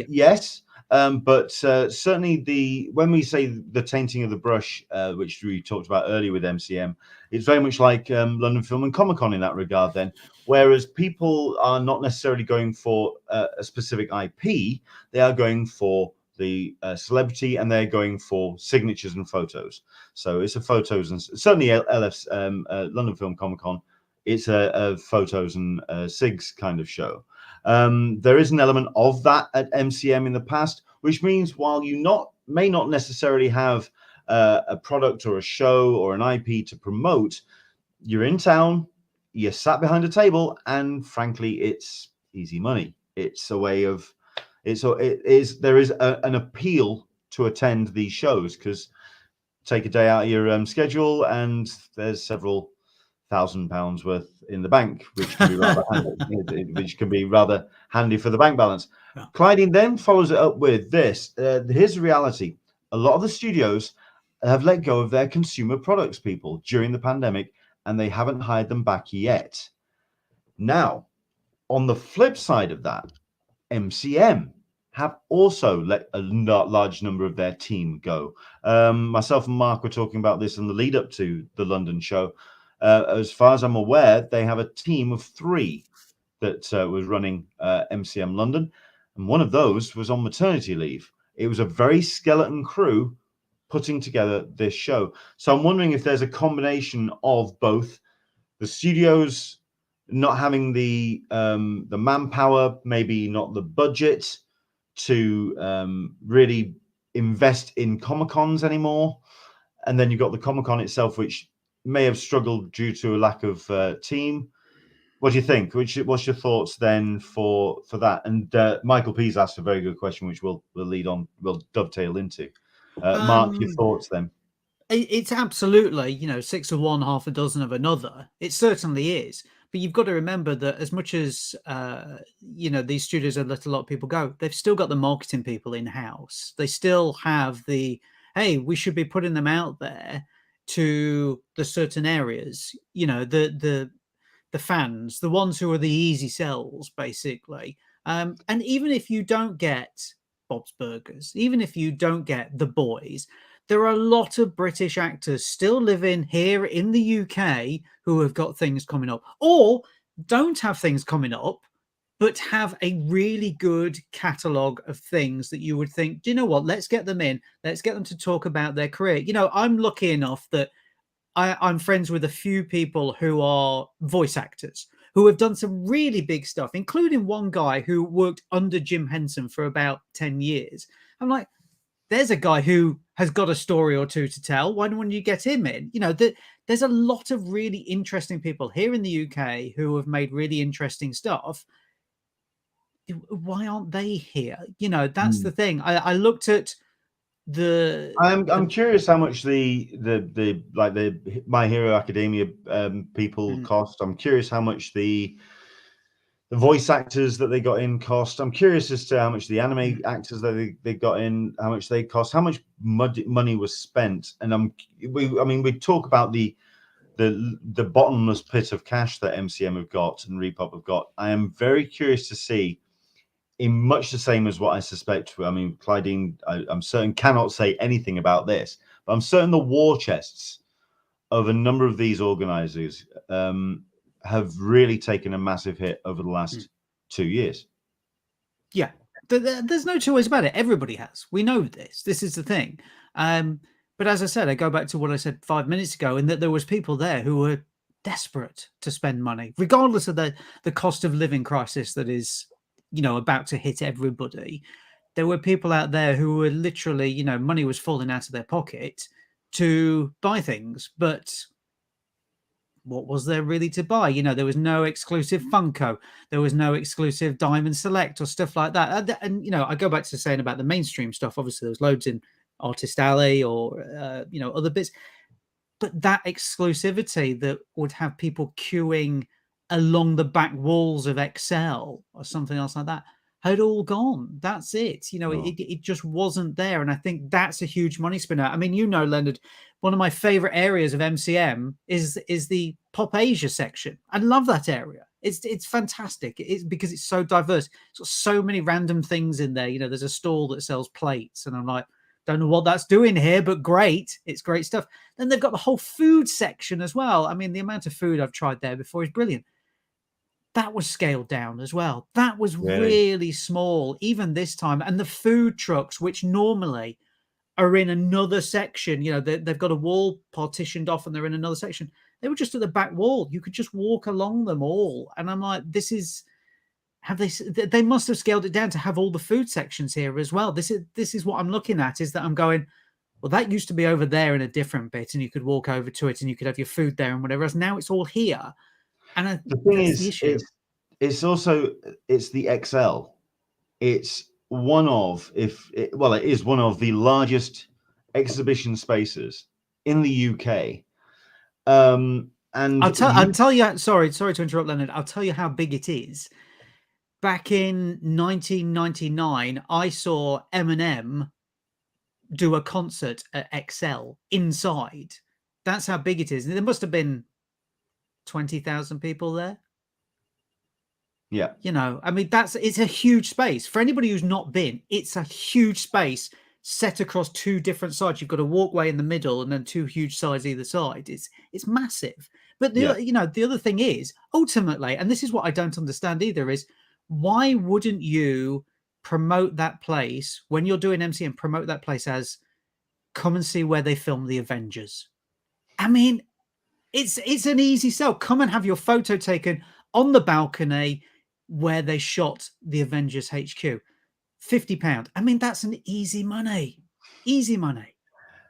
Yes. But certainly when we say the tainting of the brush, which we talked about earlier with MCM, it's very much like London Film and Comic Con in that regard then, whereas people are not necessarily going for a specific IP, they are going for the celebrity, and they're going for signatures and photos. So it's a photos, and certainly LF's London Film Comic Con, it's a photos and SIGs kind of show. There is an element of that at MCM in the past, which means while you may not necessarily have a product or a show or an IP to promote, you're in town, you're sat behind a table, and frankly, it's easy money. It's a way of there is an appeal to attend these shows, because take a day out of your schedule and there's several £1,000 worth in the bank, which can be rather handy, for the bank balance. Yeah. Clydine then follows it up with this. Here's the reality. A lot of the studios have let go of their consumer products people during the pandemic, and they haven't hired them back yet. Now, on the flip side of that, MCM have also let a large number of their team go. Myself and Mark were talking about this in the lead up to the London show. As far as I'm aware, they have a team of 3 that was running MCM London, and one of those was on maternity leave. It was a very skeleton crew putting together this show. So I'm wondering if there's a combination of both the studios not having the manpower, maybe not the budget to really invest in Comic-Cons anymore, and then you've got the Comic-Con itself, which may have struggled due to a lack of team. What do you think? What's your thoughts then for that? And Michael P's asked a very good question, which we'll dovetail into. Mark, your thoughts then? It's absolutely, 6 of one, half a dozen of another. It certainly is. But you've got to remember that as much as, these studios have let a lot of people go, they've still got the marketing people in-house. They still have hey, we should be putting them out there to the certain areas, the fans, the ones who are the easy sells, basically. And even if you don't get Bob's Burgers, even if you don't get The Boys, there are a lot of British actors still living here in the UK who have got things coming up, or don't have things coming up, but have a really good catalogue of things that you would think, do you know what, let's get them in, let's get them to talk about their career. I'm lucky enough that I'm friends with a few people who are voice actors who have done some really big stuff, including one guy who worked under Jim Henson for about 10 years. I'm like, there's a guy who has got a story or two to tell. Why don't you get him in? There's a lot of really interesting people here in the UK who have made really interesting stuff. Why aren't they here? That's the thing. I looked at I'm curious how much the My Hero Academia people cost. I'm curious how much the voice actors that they got in cost. I'm curious as to how much the anime actors that they got in, how much they cost, how much money was spent. And we talk about the bottomless pit of cash that MCM have got and Repop have got. I am very curious to see, in much the same as what I suspect. Clydeen, I'm certain, cannot say anything about this, but I'm certain the war chests of a number of these organizers have really taken a massive hit over the last 2 years. Yeah, there's no two ways about it. Everybody has. We know this. This is the thing. But as I said, I go back to what I said 5 minutes ago, in that there was people there who were desperate to spend money, regardless of the cost of living crisis that is, about to hit everybody. There were people out there who were literally, money was falling out of their pocket to buy things, but what was there really to buy? There was no exclusive Funko, there was no exclusive Diamond Select or stuff like that. And I go back to saying about the mainstream stuff. Obviously, there was loads in Artist Alley or other bits, but that exclusivity that would have people queuing along the back walls of Excel or something else like that had all gone. That's it. It just wasn't there. And I think that's a huge money spinner. Leonard, one of my favorite areas of MCM is the Pop Asia section. I love that area. It's fantastic. It's because it's so diverse. It's got so many random things in there. There's a stall that sells plates, and I'm like, don't know what that's doing here, but great. It's great stuff. Then they've got the whole food section as well. The amount of food I've tried there before is brilliant. That was scaled down as well. That was really small, even this time. And the food trucks, which normally are in another section, they've got a wall partitioned off and they're in another section. They were just at the back wall. You could just walk along them all. And I'm like, they must have scaled it down to have all the food sections here as well. This is what I'm looking at, is that I'm going, well, that used to be over there in a different bit, and you could walk over to it and you could have your food there and whatever else. Now it's all here. And the thing is, it's the XL. It's one of, it is one of the largest exhibition spaces in the UK. And I'll tell you. Sorry to interrupt, Leonard. I'll tell you how big it is. Back in 1999, I saw Eminem do a concert at XL inside. That's how big it is. There must have been 20,000 people there. Yeah. It's a huge space. For anybody who's not been, it's a huge space set across two different sides. You've got a walkway in the middle and then two huge sides either side. It's massive. But the other thing is, ultimately, and this is what I don't understand either, is why wouldn't you promote that place when you're doing MCM, promote that place as, come and see where they filmed the Avengers? It's an easy sell. Come and have your photo taken on the balcony where they shot the Avengers HQ. £50. That's an easy money. Easy money.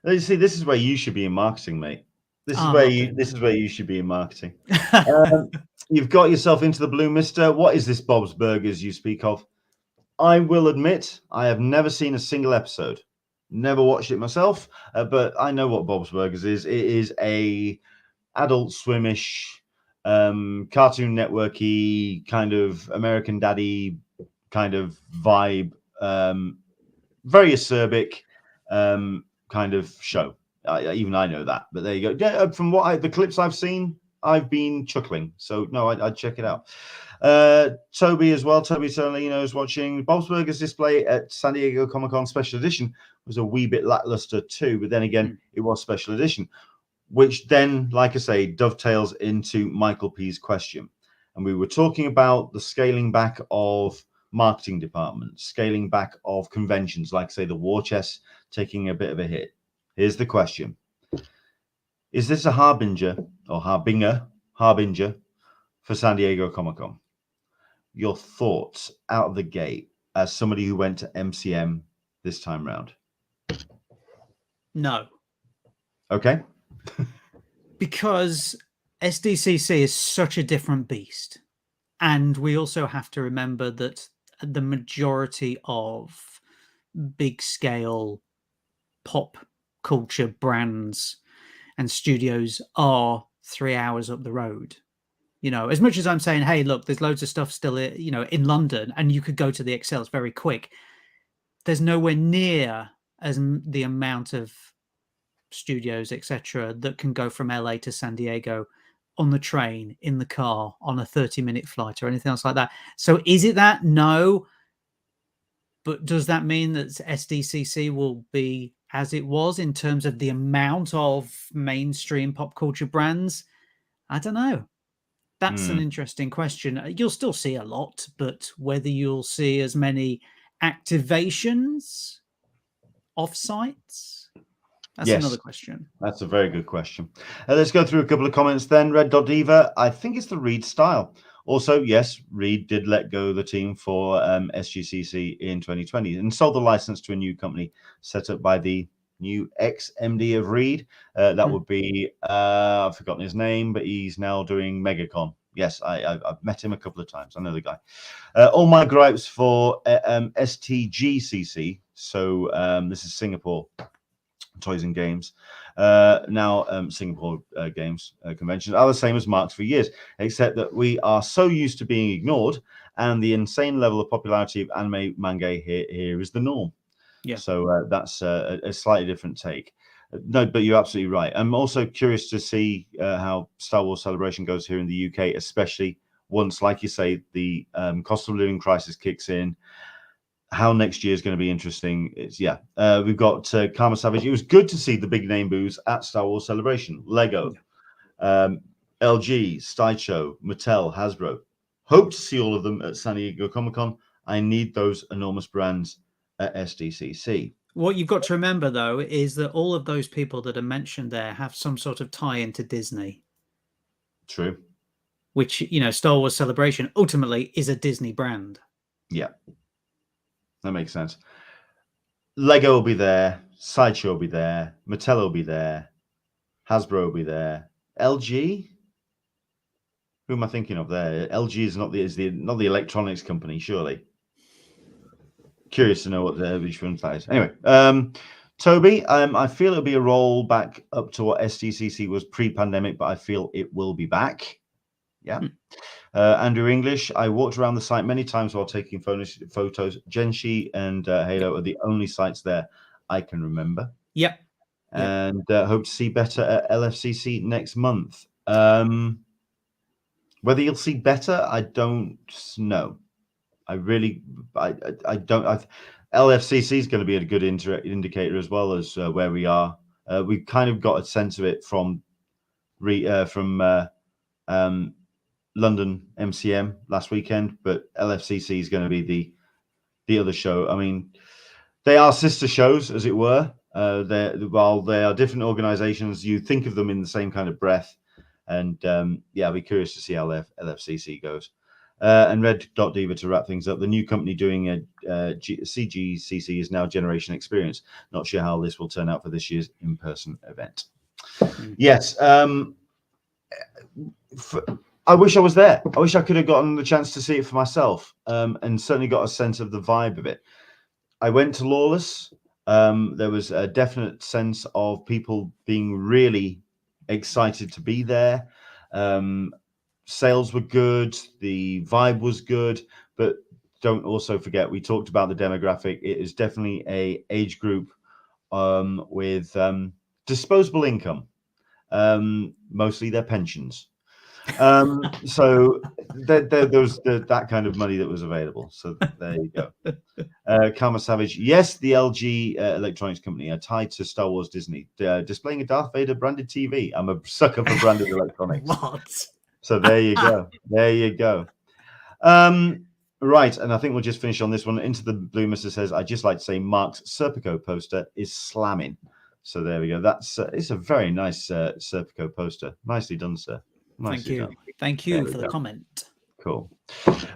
You see, this is where you should be in marketing, mate. This is where you should be in marketing. you've got yourself into the blue, mister. What is this Bob's Burgers you speak of? I will admit, I have never seen a single episode. Never watched it myself, but I know what Bob's Burgers is. It is a Adult Swimish, Cartoon Networky kind of American Daddy kind of vibe, very acerbic kind of show. Even I know that, but there you go. Yeah, from the clips I've seen, I've been chuckling. So no, I'd check it out. Toby as well. Toby certainly knows watching. Bob's Burgers display at San Diego Comic Con Special Edition was a wee bit lackluster too, but then again, it was Special Edition, which then, like I say, dovetails into Michael P's question. And we were talking about the scaling back of marketing departments, scaling back of conventions, like say the War Chest taking a bit of a hit. Here's the question. Is this a harbinger for San Diego Comic Con? Your thoughts out of the gate as somebody who went to MCM this time round? No. Okay. Because SDCC is such a different beast. And we also have to remember that the majority of big scale pop culture brands and studios are 3 hours up the road. You know, as much as I'm saying, hey, look, there's loads of stuff still, you know, in London, and you could go to the Excels very quick. There's nowhere near as the amount of studios, etc., that can go from LA to San Diego on the train, in the car, on a 30-minute flight or anything else like that. So is it that? No. But does that mean that SDCC will be as it was in terms of the amount of mainstream pop culture brands? I don't know. That's an interesting question. You'll still see a lot, but whether you'll see as many activations, offsites, that's another question. That's a very good question. Let's go through a couple of comments then. Red.Diva, I think it's the Reed style. Also, yes, Reed did let go the team for SGCC in 2020 and sold the license to a new company set up by the new ex-MD of Reed. That would be, I've forgotten his name, but he's now doing MegaCon. Yes, I've met him a couple of times. I know the guy. All my gripes for STGCC. So this is Singapore Toys and Games. Now Singapore Games Conventions are the same as Mark's for years, except that we are so used to being ignored, and the insane level of popularity of anime manga here is the norm. Yeah. So that's a slightly different take. No, but you're absolutely right. I'm also curious to see how Star Wars Celebration goes here in the UK, especially once, like you say, the cost of living crisis kicks in. How next year is going to be interesting. We've got Karma Savage. It was good to see the big name booths at Star Wars Celebration. Lego, LG, Sideshow, Mattel, Hasbro. Hope to see all of them at San Diego Comic Con. I need those enormous brands at SDCC. What you've got to remember, though, is that all of those people that are mentioned there have some sort of tie into Disney. True. Which, you know, Star Wars Celebration ultimately is a Disney brand. Yeah. That makes sense. Lego will be there. Sideshow will be there. Mattel will be there. Hasbro will be there. LG? Who am I thinking of there? LG is not the electronics company, surely. Curious to know what which one that is. Anyway, Toby, I feel it'll be a roll back up to what SDCC was pre-pandemic, but I feel it will be back. Yeah. Andrew English, I walked around the site many times while taking photos. Genshi and Halo are the only sites there I can remember. Yep. And hope to see better at LFCC next month. Whether you'll see better, I don't know. I don't. LFCC is going to be a good indicator as well as where we are. We've kind of got a sense of it from London MCM last weekend, but LFCC is going to be the other show. I mean, they are sister shows, as it were. While they are different organizations, you think of them in the same kind of breath. And I'll be curious to see how LFCC goes. And Red.Diva, to wrap things up, the new company doing a CGCC is now Generation Experience. Not sure how this will turn out for this year's in-person event. Yes. I wish I was there. I wish I could have gotten the chance to see it for myself, and certainly got a sense of the vibe of it. I went to Lawless. There was a definite sense of people being really excited to be there. Sales were good. The vibe was good. But don't also forget, we talked about the demographic. It is definitely a age group with disposable income, mostly their pensions. So there was that kind of money that was available. So there you go. Karma Savage, yes, the LG electronics company are tied to Star Wars Disney, displaying a Darth Vader branded TV. I'm a sucker for branded electronics. What? So there you go. There you go. Right, and I think we'll just finish on this one. Into the Blue Mister says, I'd just like to say Mark's Serpico poster is slamming. So there we go. That's it's a very nice Serpico poster. Nicely done, sir. Nicely done. Thank you for the comment. Cool.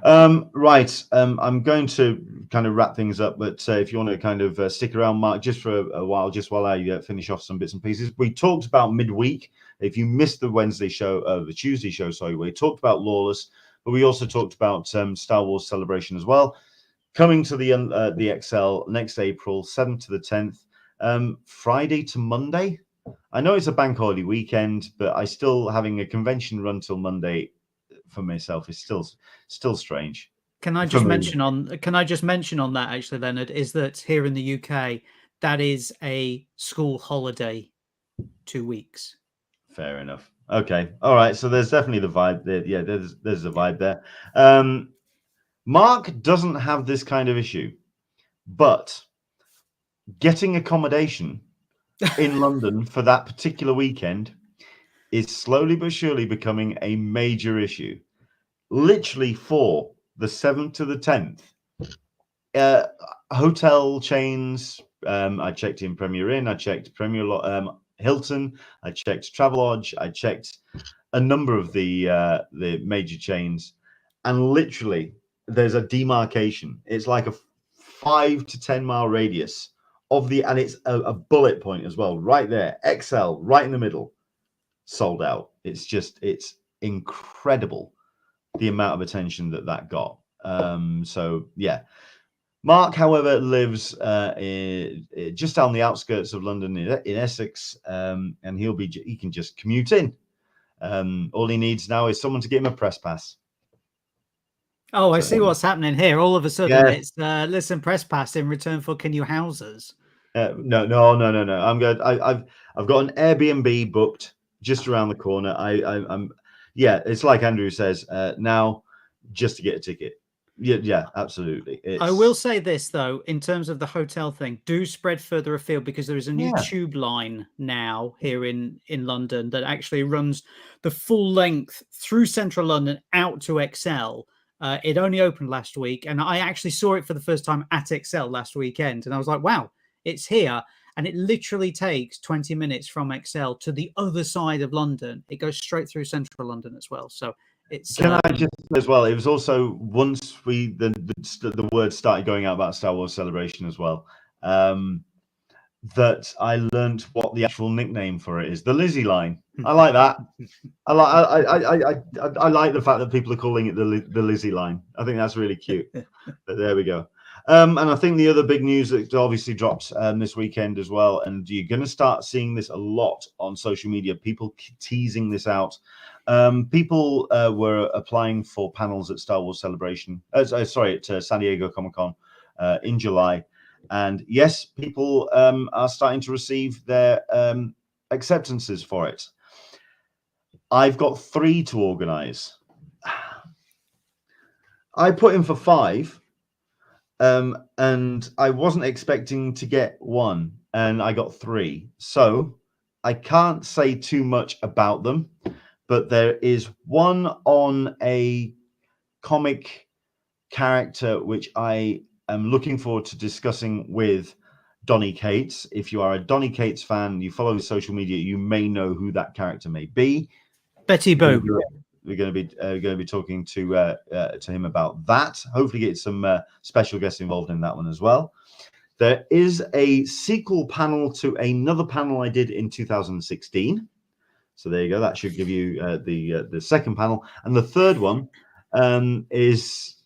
Right. I'm going to kind of wrap things up, but if you want to kind of stick around, Mark, just for a while, just while I finish off some bits and pieces. We talked about midweek. If you missed the Wednesday show, the Tuesday show, sorry, we talked about Lawless, but we also talked about Star Wars Celebration as well. Coming to the XL next April, 7th to the 10th, Friday to Monday. I know it's a bank holiday weekend, but I still having a convention run till Monday for myself is still strange. Can I just mention on that actually, Leonard, is that here in the UK that is a school holiday, 2 weeks. Fair enough. Okay. All right. So there's definitely the vibe there. Yeah, there's a vibe there. Mark doesn't have this kind of issue, but getting accommodation in London for that particular weekend is slowly but surely becoming a major issue. Literally for the 7th to the 10th, hotel chains. I checked in Premier Inn. I checked Premier Hilton. I checked Travelodge. I checked a number of the major chains, and literally there's a demarcation. It's like a 5 to 10 mile radius of and it's a bullet point as well, right there. XL, right in the middle, sold out. It's incredible the amount of attention that got. So yeah. Mark, however, lives just on the outskirts of London in Essex, and he can just commute in. All he needs now is someone to give him a press pass. Oh, I see what's happening here. All of a sudden, it's listen, press pass in return for can you house us? No. I'm good. I've got an Airbnb booked just around the corner. I'm it's like Andrew says now, just to get a ticket. Yeah, absolutely. I will say this though, in terms of the hotel thing, do spread further afield because there is a new tube line now here in London that actually runs the full length through central London out to XL. It only opened last week, and I actually saw it for the first time at XL last weekend, and I was like, wow, it's here. And it literally takes 20 minutes from XL to the other side of London. It goes straight through central London as well. So it's Can I just as well? It was also once the word started going out about Star Wars Celebration as well, that I learned what the actual nickname for it is. The Lizzie line. I like that. I like the fact that people are calling it the Lizzie line. I think that's really cute. But there we go. And I think the other big news that obviously dropped this weekend as well, and you're going to start seeing this a lot on social media, people teasing this out. People were applying for panels at Star Wars Celebration. At San Diego Comic Con in July. And yes, people are starting to receive their acceptances for it. I've got 3 to organize. I put in for 5. And I wasn't expecting to get 1, and I got 3. So I can't say too much about them, but there is one on a comic character which I am looking forward to discussing with Donny Cates. If you are a Donny Cates fan, you follow his social media, you may know who that character may be. Betty Boo. We're going to be talking to him about that. Hopefully, get some special guests involved in that one as well. There is a sequel panel to another panel I did in 2016. So there you go. That should give you the second panel. And the third one is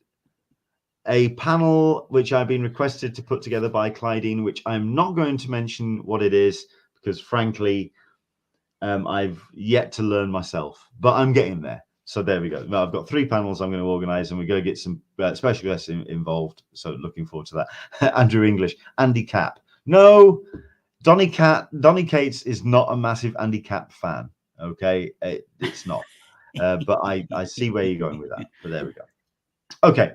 a panel which I've been requested to put together by Clydeen, which I'm not going to mention what it is because, frankly, I've yet to learn myself, but I'm getting there. So there we go. Now I've got 3 panels I'm going to organize, and we're going to get some special guests involved. So looking forward to that. Andrew English, Andy Capp. No, Donny Cates is not a massive Andy Capp fan. Okay, it's not. But I see where you're going with that. But there we go. Okay.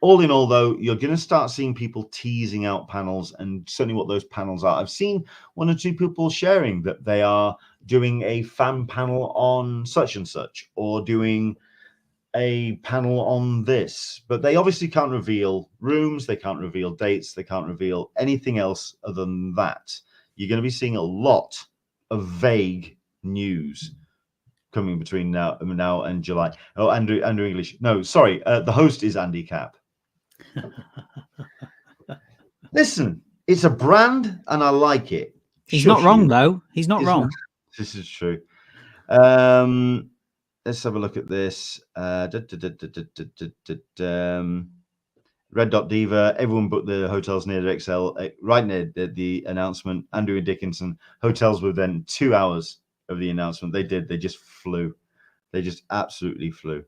All in all, though, you're going to start seeing people teasing out panels, and certainly what those panels are. I've seen 1 or 2 people sharing that they are doing a fan panel on such and such, or doing a panel on this, but they obviously can't reveal rooms, they can't reveal dates, they can't reveal anything else other than that. You're going to be seeing a lot of vague news coming between now and July. Oh, Andrew English. No, sorry, the host is Andy Capp. Listen, it's a brand and I like it. He's not wrong, though. He's not wrong. This is true. Let's have a look at this. Red Dot Diva. Everyone booked the hotels near the XL, right near the announcement. Andrew Dickinson. Hotels were then 2 hours of the announcement. They did. They just flew. They just absolutely flew.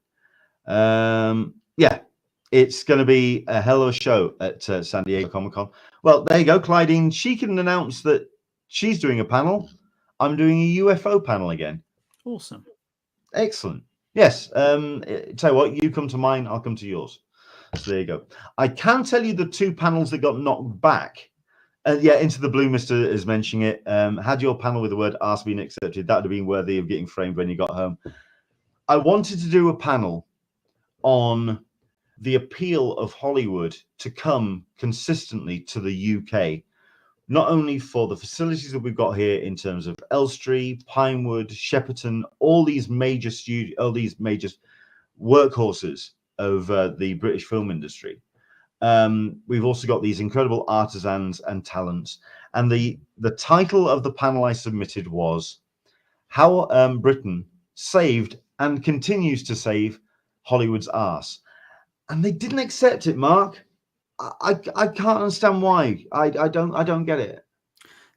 Yeah, it's going to be a hell of a show at San Diego Comic Con. Well, there you go, Clydeen. She can announce that she's doing a panel. I'm doing a UFO panel again. Awesome. Excellent. Yes. Tell you what, you come to mine, I'll come to yours. So there you go. I can tell you the 2 panels that got knocked back. Yeah, Into the Blue Mister is mentioning it. Had your panel with the word "ask" been accepted, that would have been worthy of getting framed when you got home. I wanted to do a panel on the appeal of Hollywood to come consistently to the UK. Not only for the facilities that we've got here in terms of Elstree, Pinewood, Shepperton, all these major workhorses of the British film industry. We've also got these incredible artisans and talents. And the title of the panel I submitted was How Britain Saved and Continues to Save Hollywood's Arse. And they didn't accept it, Mark. I can't understand why. I don't get it.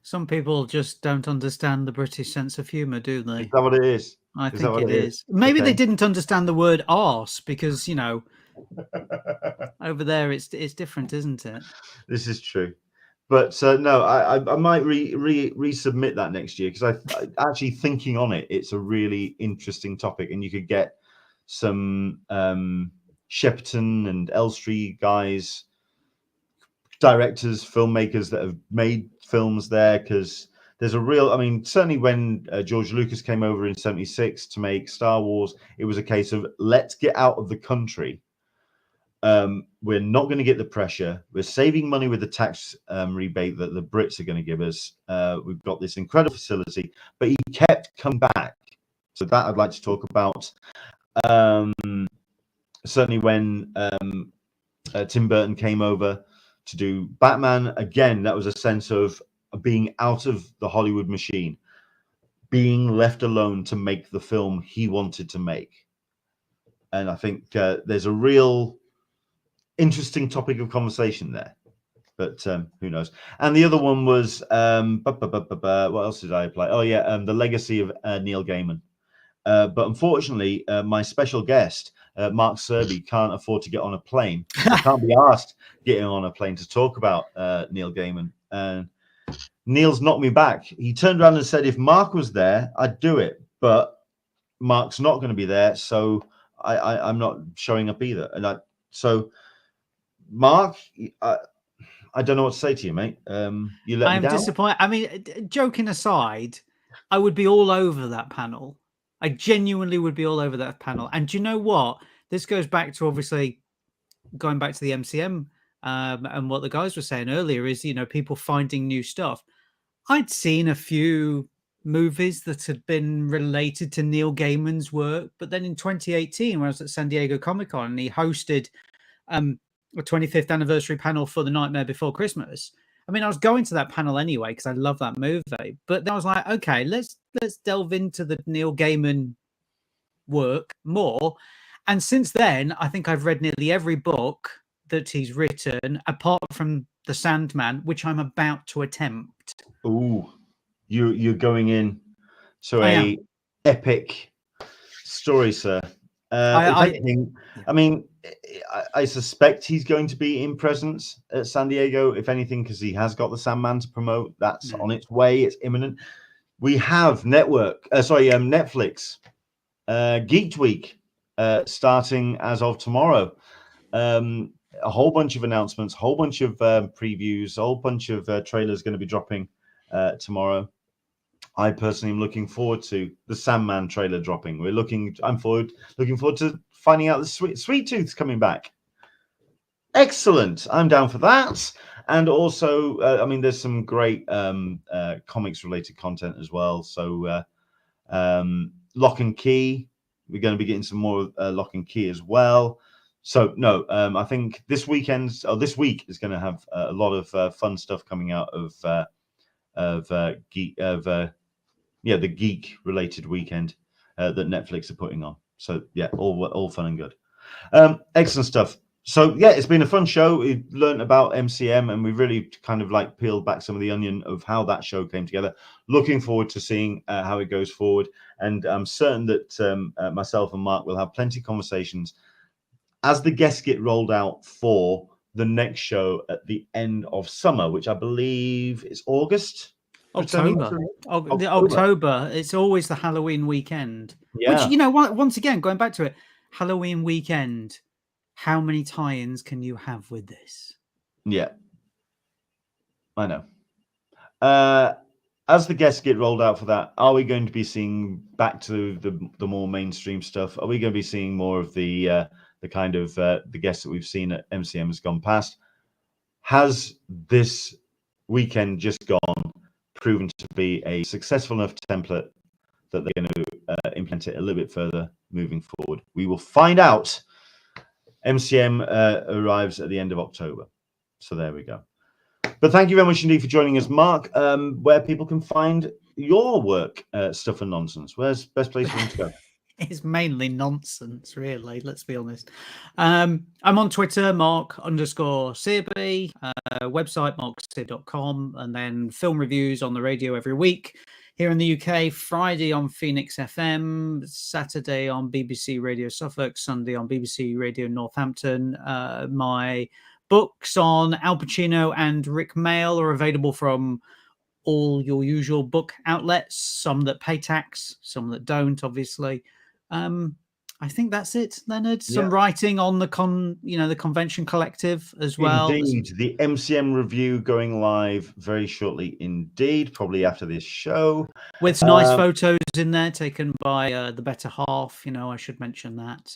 Some people just don't understand the British sense of humour, do they? Is that what it is? I think it is. Maybe they didn't understand the word arse because, you know, over there it's different, isn't it? This is true. But no, I might resubmit that next year because I actually thinking on it, it's a really interesting topic, and you could get some Shepperton and Elstree guys, directors, filmmakers that have made films there, because there's a real, I mean, certainly when George Lucas came over in '76 to make Star Wars, it was a case of let's get out of the country. We're not going to get the pressure. We're saving money with the tax rebate that the Brits are going to give us. We've got this incredible facility, but he kept coming back. So that I'd like to talk about. Certainly when Tim Burton came over to do Batman, again, that was a sense of being out of the Hollywood machine, being left alone to make the film he wanted to make. And I think there's a real interesting topic of conversation there, but who knows. And the other one was what else did I play? Oh yeah, the legacy of Neil Gaiman. But unfortunately, my special guest, Mark Searby, can't afford to get on a plane. I can't be asked getting on a plane to talk about Neil Gaiman. And Neil's knocked me back. He turned around and said, if Mark was there, I'd do it. But Mark's not going to be there, so I'm not showing up either. And so, Mark, I don't know what to say to you, mate. You let me down. I'm disappointed. I mean, joking aside, I would be all over that panel. I genuinely would be all over that panel. And do you know what? This goes back to, obviously, going back to the MCM and what the guys were saying earlier is, you know, people finding new stuff. I'd seen a few movies that had been related to Neil Gaiman's work. But then in 2018, when I was at San Diego Comic Con, and he hosted a 25th anniversary panel for The Nightmare Before Christmas, I mean, I was going to that panel anyway because I love that movie. But then I was like, okay, let's delve into the Neil Gaiman work more. And since then, I think I've read nearly every book that he's written, apart from The Sandman, which I'm about to attempt. Ooh, you're going in to I a am. epic story, sir. If anything, I mean, I suspect he's going to be in presence at San Diego, if anything, because he has got the Sandman to promote. That's on its way. It's imminent. We have Netflix, Geek Week, starting as of tomorrow. A whole bunch of announcements, a whole bunch of previews, a whole bunch of trailers going to be dropping tomorrow. I personally am looking forward to the Sandman trailer dropping. I'm looking forward to finding out the Sweet Tooth's coming back. Excellent. I'm down for that. And also, I mean, there's some great comics related content as well. So Lock and Key, we're going to be getting some more Lock and Key as well. So no, I think this week is going to have a lot of fun stuff coming out of the geek related weekend that Netflix are putting on. So yeah, all fun and good. Excellent stuff. So yeah, it's been a fun show. We learned about MCM and we really kind of like peeled back some of the onion of how that show came together. Looking forward to seeing how it goes forward. And I'm certain that myself and Mark will have plenty of conversations as the guests get rolled out for the next show at the end of summer, which I believe is August. October. It's always the Halloween weekend. Yeah. Which, you know, once again, going back to it, Halloween weekend, how many tie-ins can you have with this? Yeah. I know. As the guests get rolled out for that, are we going to be seeing back to the more mainstream stuff? Are we going to be seeing more of the kind of the guests that we've seen at MCM has gone past? Has this weekend just gone proven to be a successful enough template that they're going to implement it a little bit further moving forward? We will find out. MCM arrives at the end of October. So there we go. But thank you very much indeed for joining us, Mark. Where people can find your work, Stuff and Nonsense. Where's the best place for them to go? It's mainly nonsense, really. Let's be honest. I'm on Twitter, Mark_Searby, website marksearby.com, and then film reviews on the radio every week. Here in the UK, Friday on Phoenix FM, Saturday on BBC Radio Suffolk, Sunday on BBC Radio Northampton. My books on Al Pacino and Rick Mail are available from all your usual book outlets, some that pay tax, some that don't, obviously. I think that's it, Leonard. Some writing on the Convention Collective as well. Indeed, the MCM review going live very shortly. Indeed, probably after this show, with nice photos in there taken by the better half. You know, I should mention that.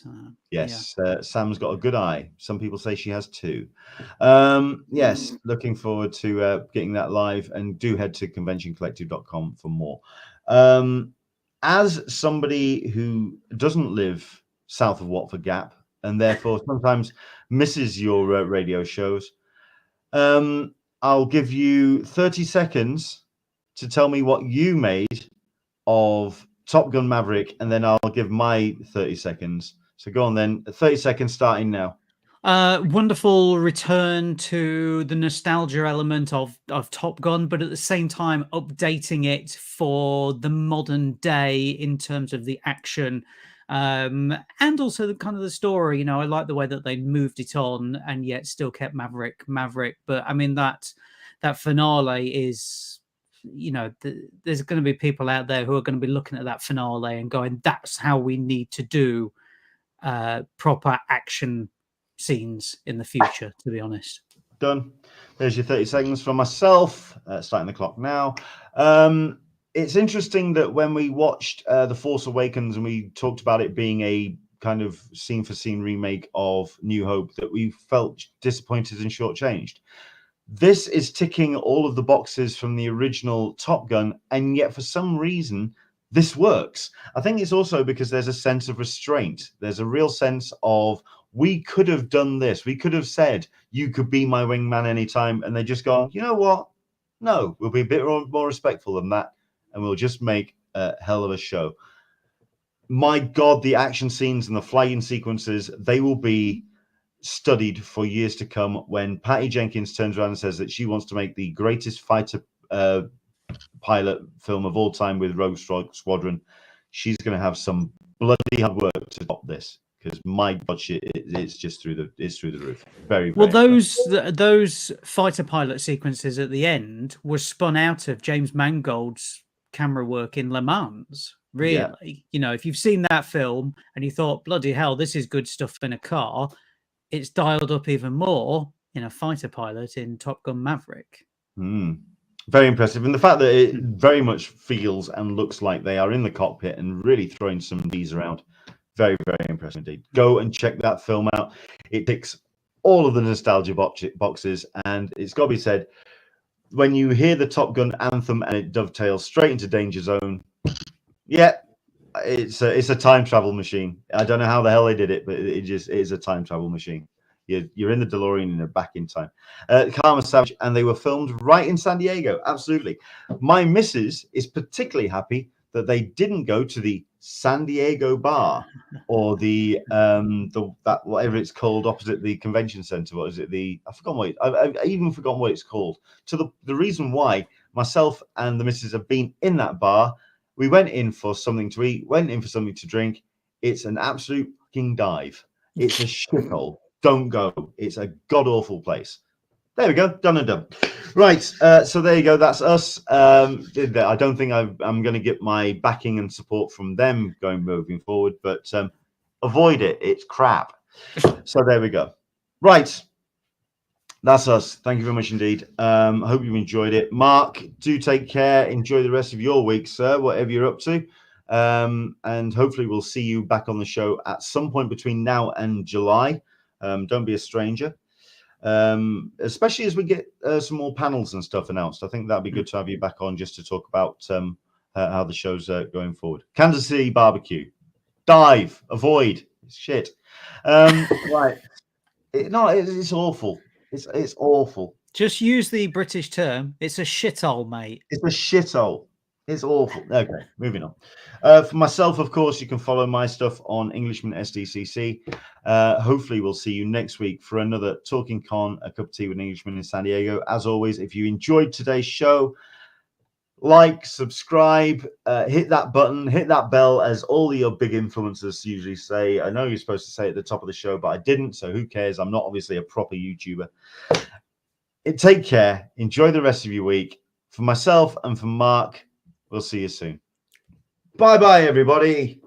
Yes, Sam's got a good eye. Some people say she has two. Yes, looking forward to getting that live, and do head to conventioncollective.com for more. As somebody who doesn't live south of Watford Gap and therefore sometimes misses your radio shows, I'll give you 30 seconds to tell me what you made of Top Gun Maverick, and then I'll give my 30 seconds. So go on then. 30 seconds starting now. Wonderful return to the nostalgia element of Top Gun, but at the same time updating it for the modern day in terms of the action, and also the kind of the story. You know, I like the way that they moved it on and yet still kept Maverick. But I mean that finale is, you know, there's going to be people out there who are going to be looking at that finale and going, "That's how we need to do proper action scenes in the future," to be honest. Done. There's your 30 seconds from myself. Starting the clock now. It's interesting that when we watched The Force Awakens and we talked about it being a kind of scene for scene remake of New Hope, that we felt disappointed and shortchanged. This is ticking all of the boxes from the original Top Gun, and yet for some reason this works. I think it's also because there's a sense of restraint. There's a real sense of we could have done this. We could have said, you could be my wingman anytime. And they just gone, you know what? No, we'll be a bit more respectful than that. And we'll just make a hell of a show. My God, the action scenes and the flying sequences, they will be studied for years to come. When Patty Jenkins turns around and says that she wants to make the greatest fighter pilot film of all time with Rogue Squadron, she's going to have some bloody hard work to top this, because my God, it's just through the roof. Very, very well. Those fighter pilot sequences at the end were spun out of James Mangold's camera work in Le Mans. Really, you know, if you've seen that film and you thought, bloody hell, this is good stuff in a car, it's dialed up even more in a fighter pilot in Top Gun Maverick. Very impressive. And the fact that it very much feels and looks like they are in the cockpit and really throwing some Ds around. Very, very impressive indeed. Go and check that film out. It ticks all of the nostalgia boxes. And it's got to be said, when you hear the Top Gun anthem and it dovetails straight into Danger Zone, yeah, it's a time travel machine. I don't know how the hell they did it, but it is a time travel machine. You're in the DeLorean and you're back in time. Karma Savage, and they were filmed right in San Diego. Absolutely. My missus is particularly happy that they didn't go to the San Diego bar or the that whatever it's called opposite the convention center. What is it? I even forgotten what it's called. To the reason why myself and the missus have been in that bar. We went in for something to eat, went in for something to drink. It's an absolute fucking dive. It's a shithole. Don't go. It's a god-awful place. There we go. Done and done. Right. So there you go. That's us. I don't think I'm going to get my backing and support from them moving forward, but avoid it. It's crap. So there we go. Right. That's us. Thank you very much indeed. I hope you enjoyed it. Mark, do take care. Enjoy the rest of your week, sir, whatever you're up to. And hopefully we'll see you back on the show at some point between now and July. Don't be a stranger. Especially as we get some more panels and stuff announced. I think that'd be good to have you back on just to talk about how the show's going forward. Kansas City barbecue. Dive. Avoid. It's shit. Right. It's awful. It's awful. Just use the British term. It's a shithole, mate. It's a shithole. It's awful. Okay, moving on. For myself, of course, you can follow my stuff on Englishman SDCC. Hopefully, we'll see you next week for another Talkin Con, a cup of tea with an Englishman in San Diego. As always, if you enjoyed today's show, like, subscribe, hit that button, hit that bell, as all your big influencers usually say. I know you're supposed to say at the top of the show, but I didn't, so who cares? I'm not obviously a proper YouTuber. Take care. Enjoy the rest of your week. For myself and for Mark, we'll see you soon. Bye-bye, everybody.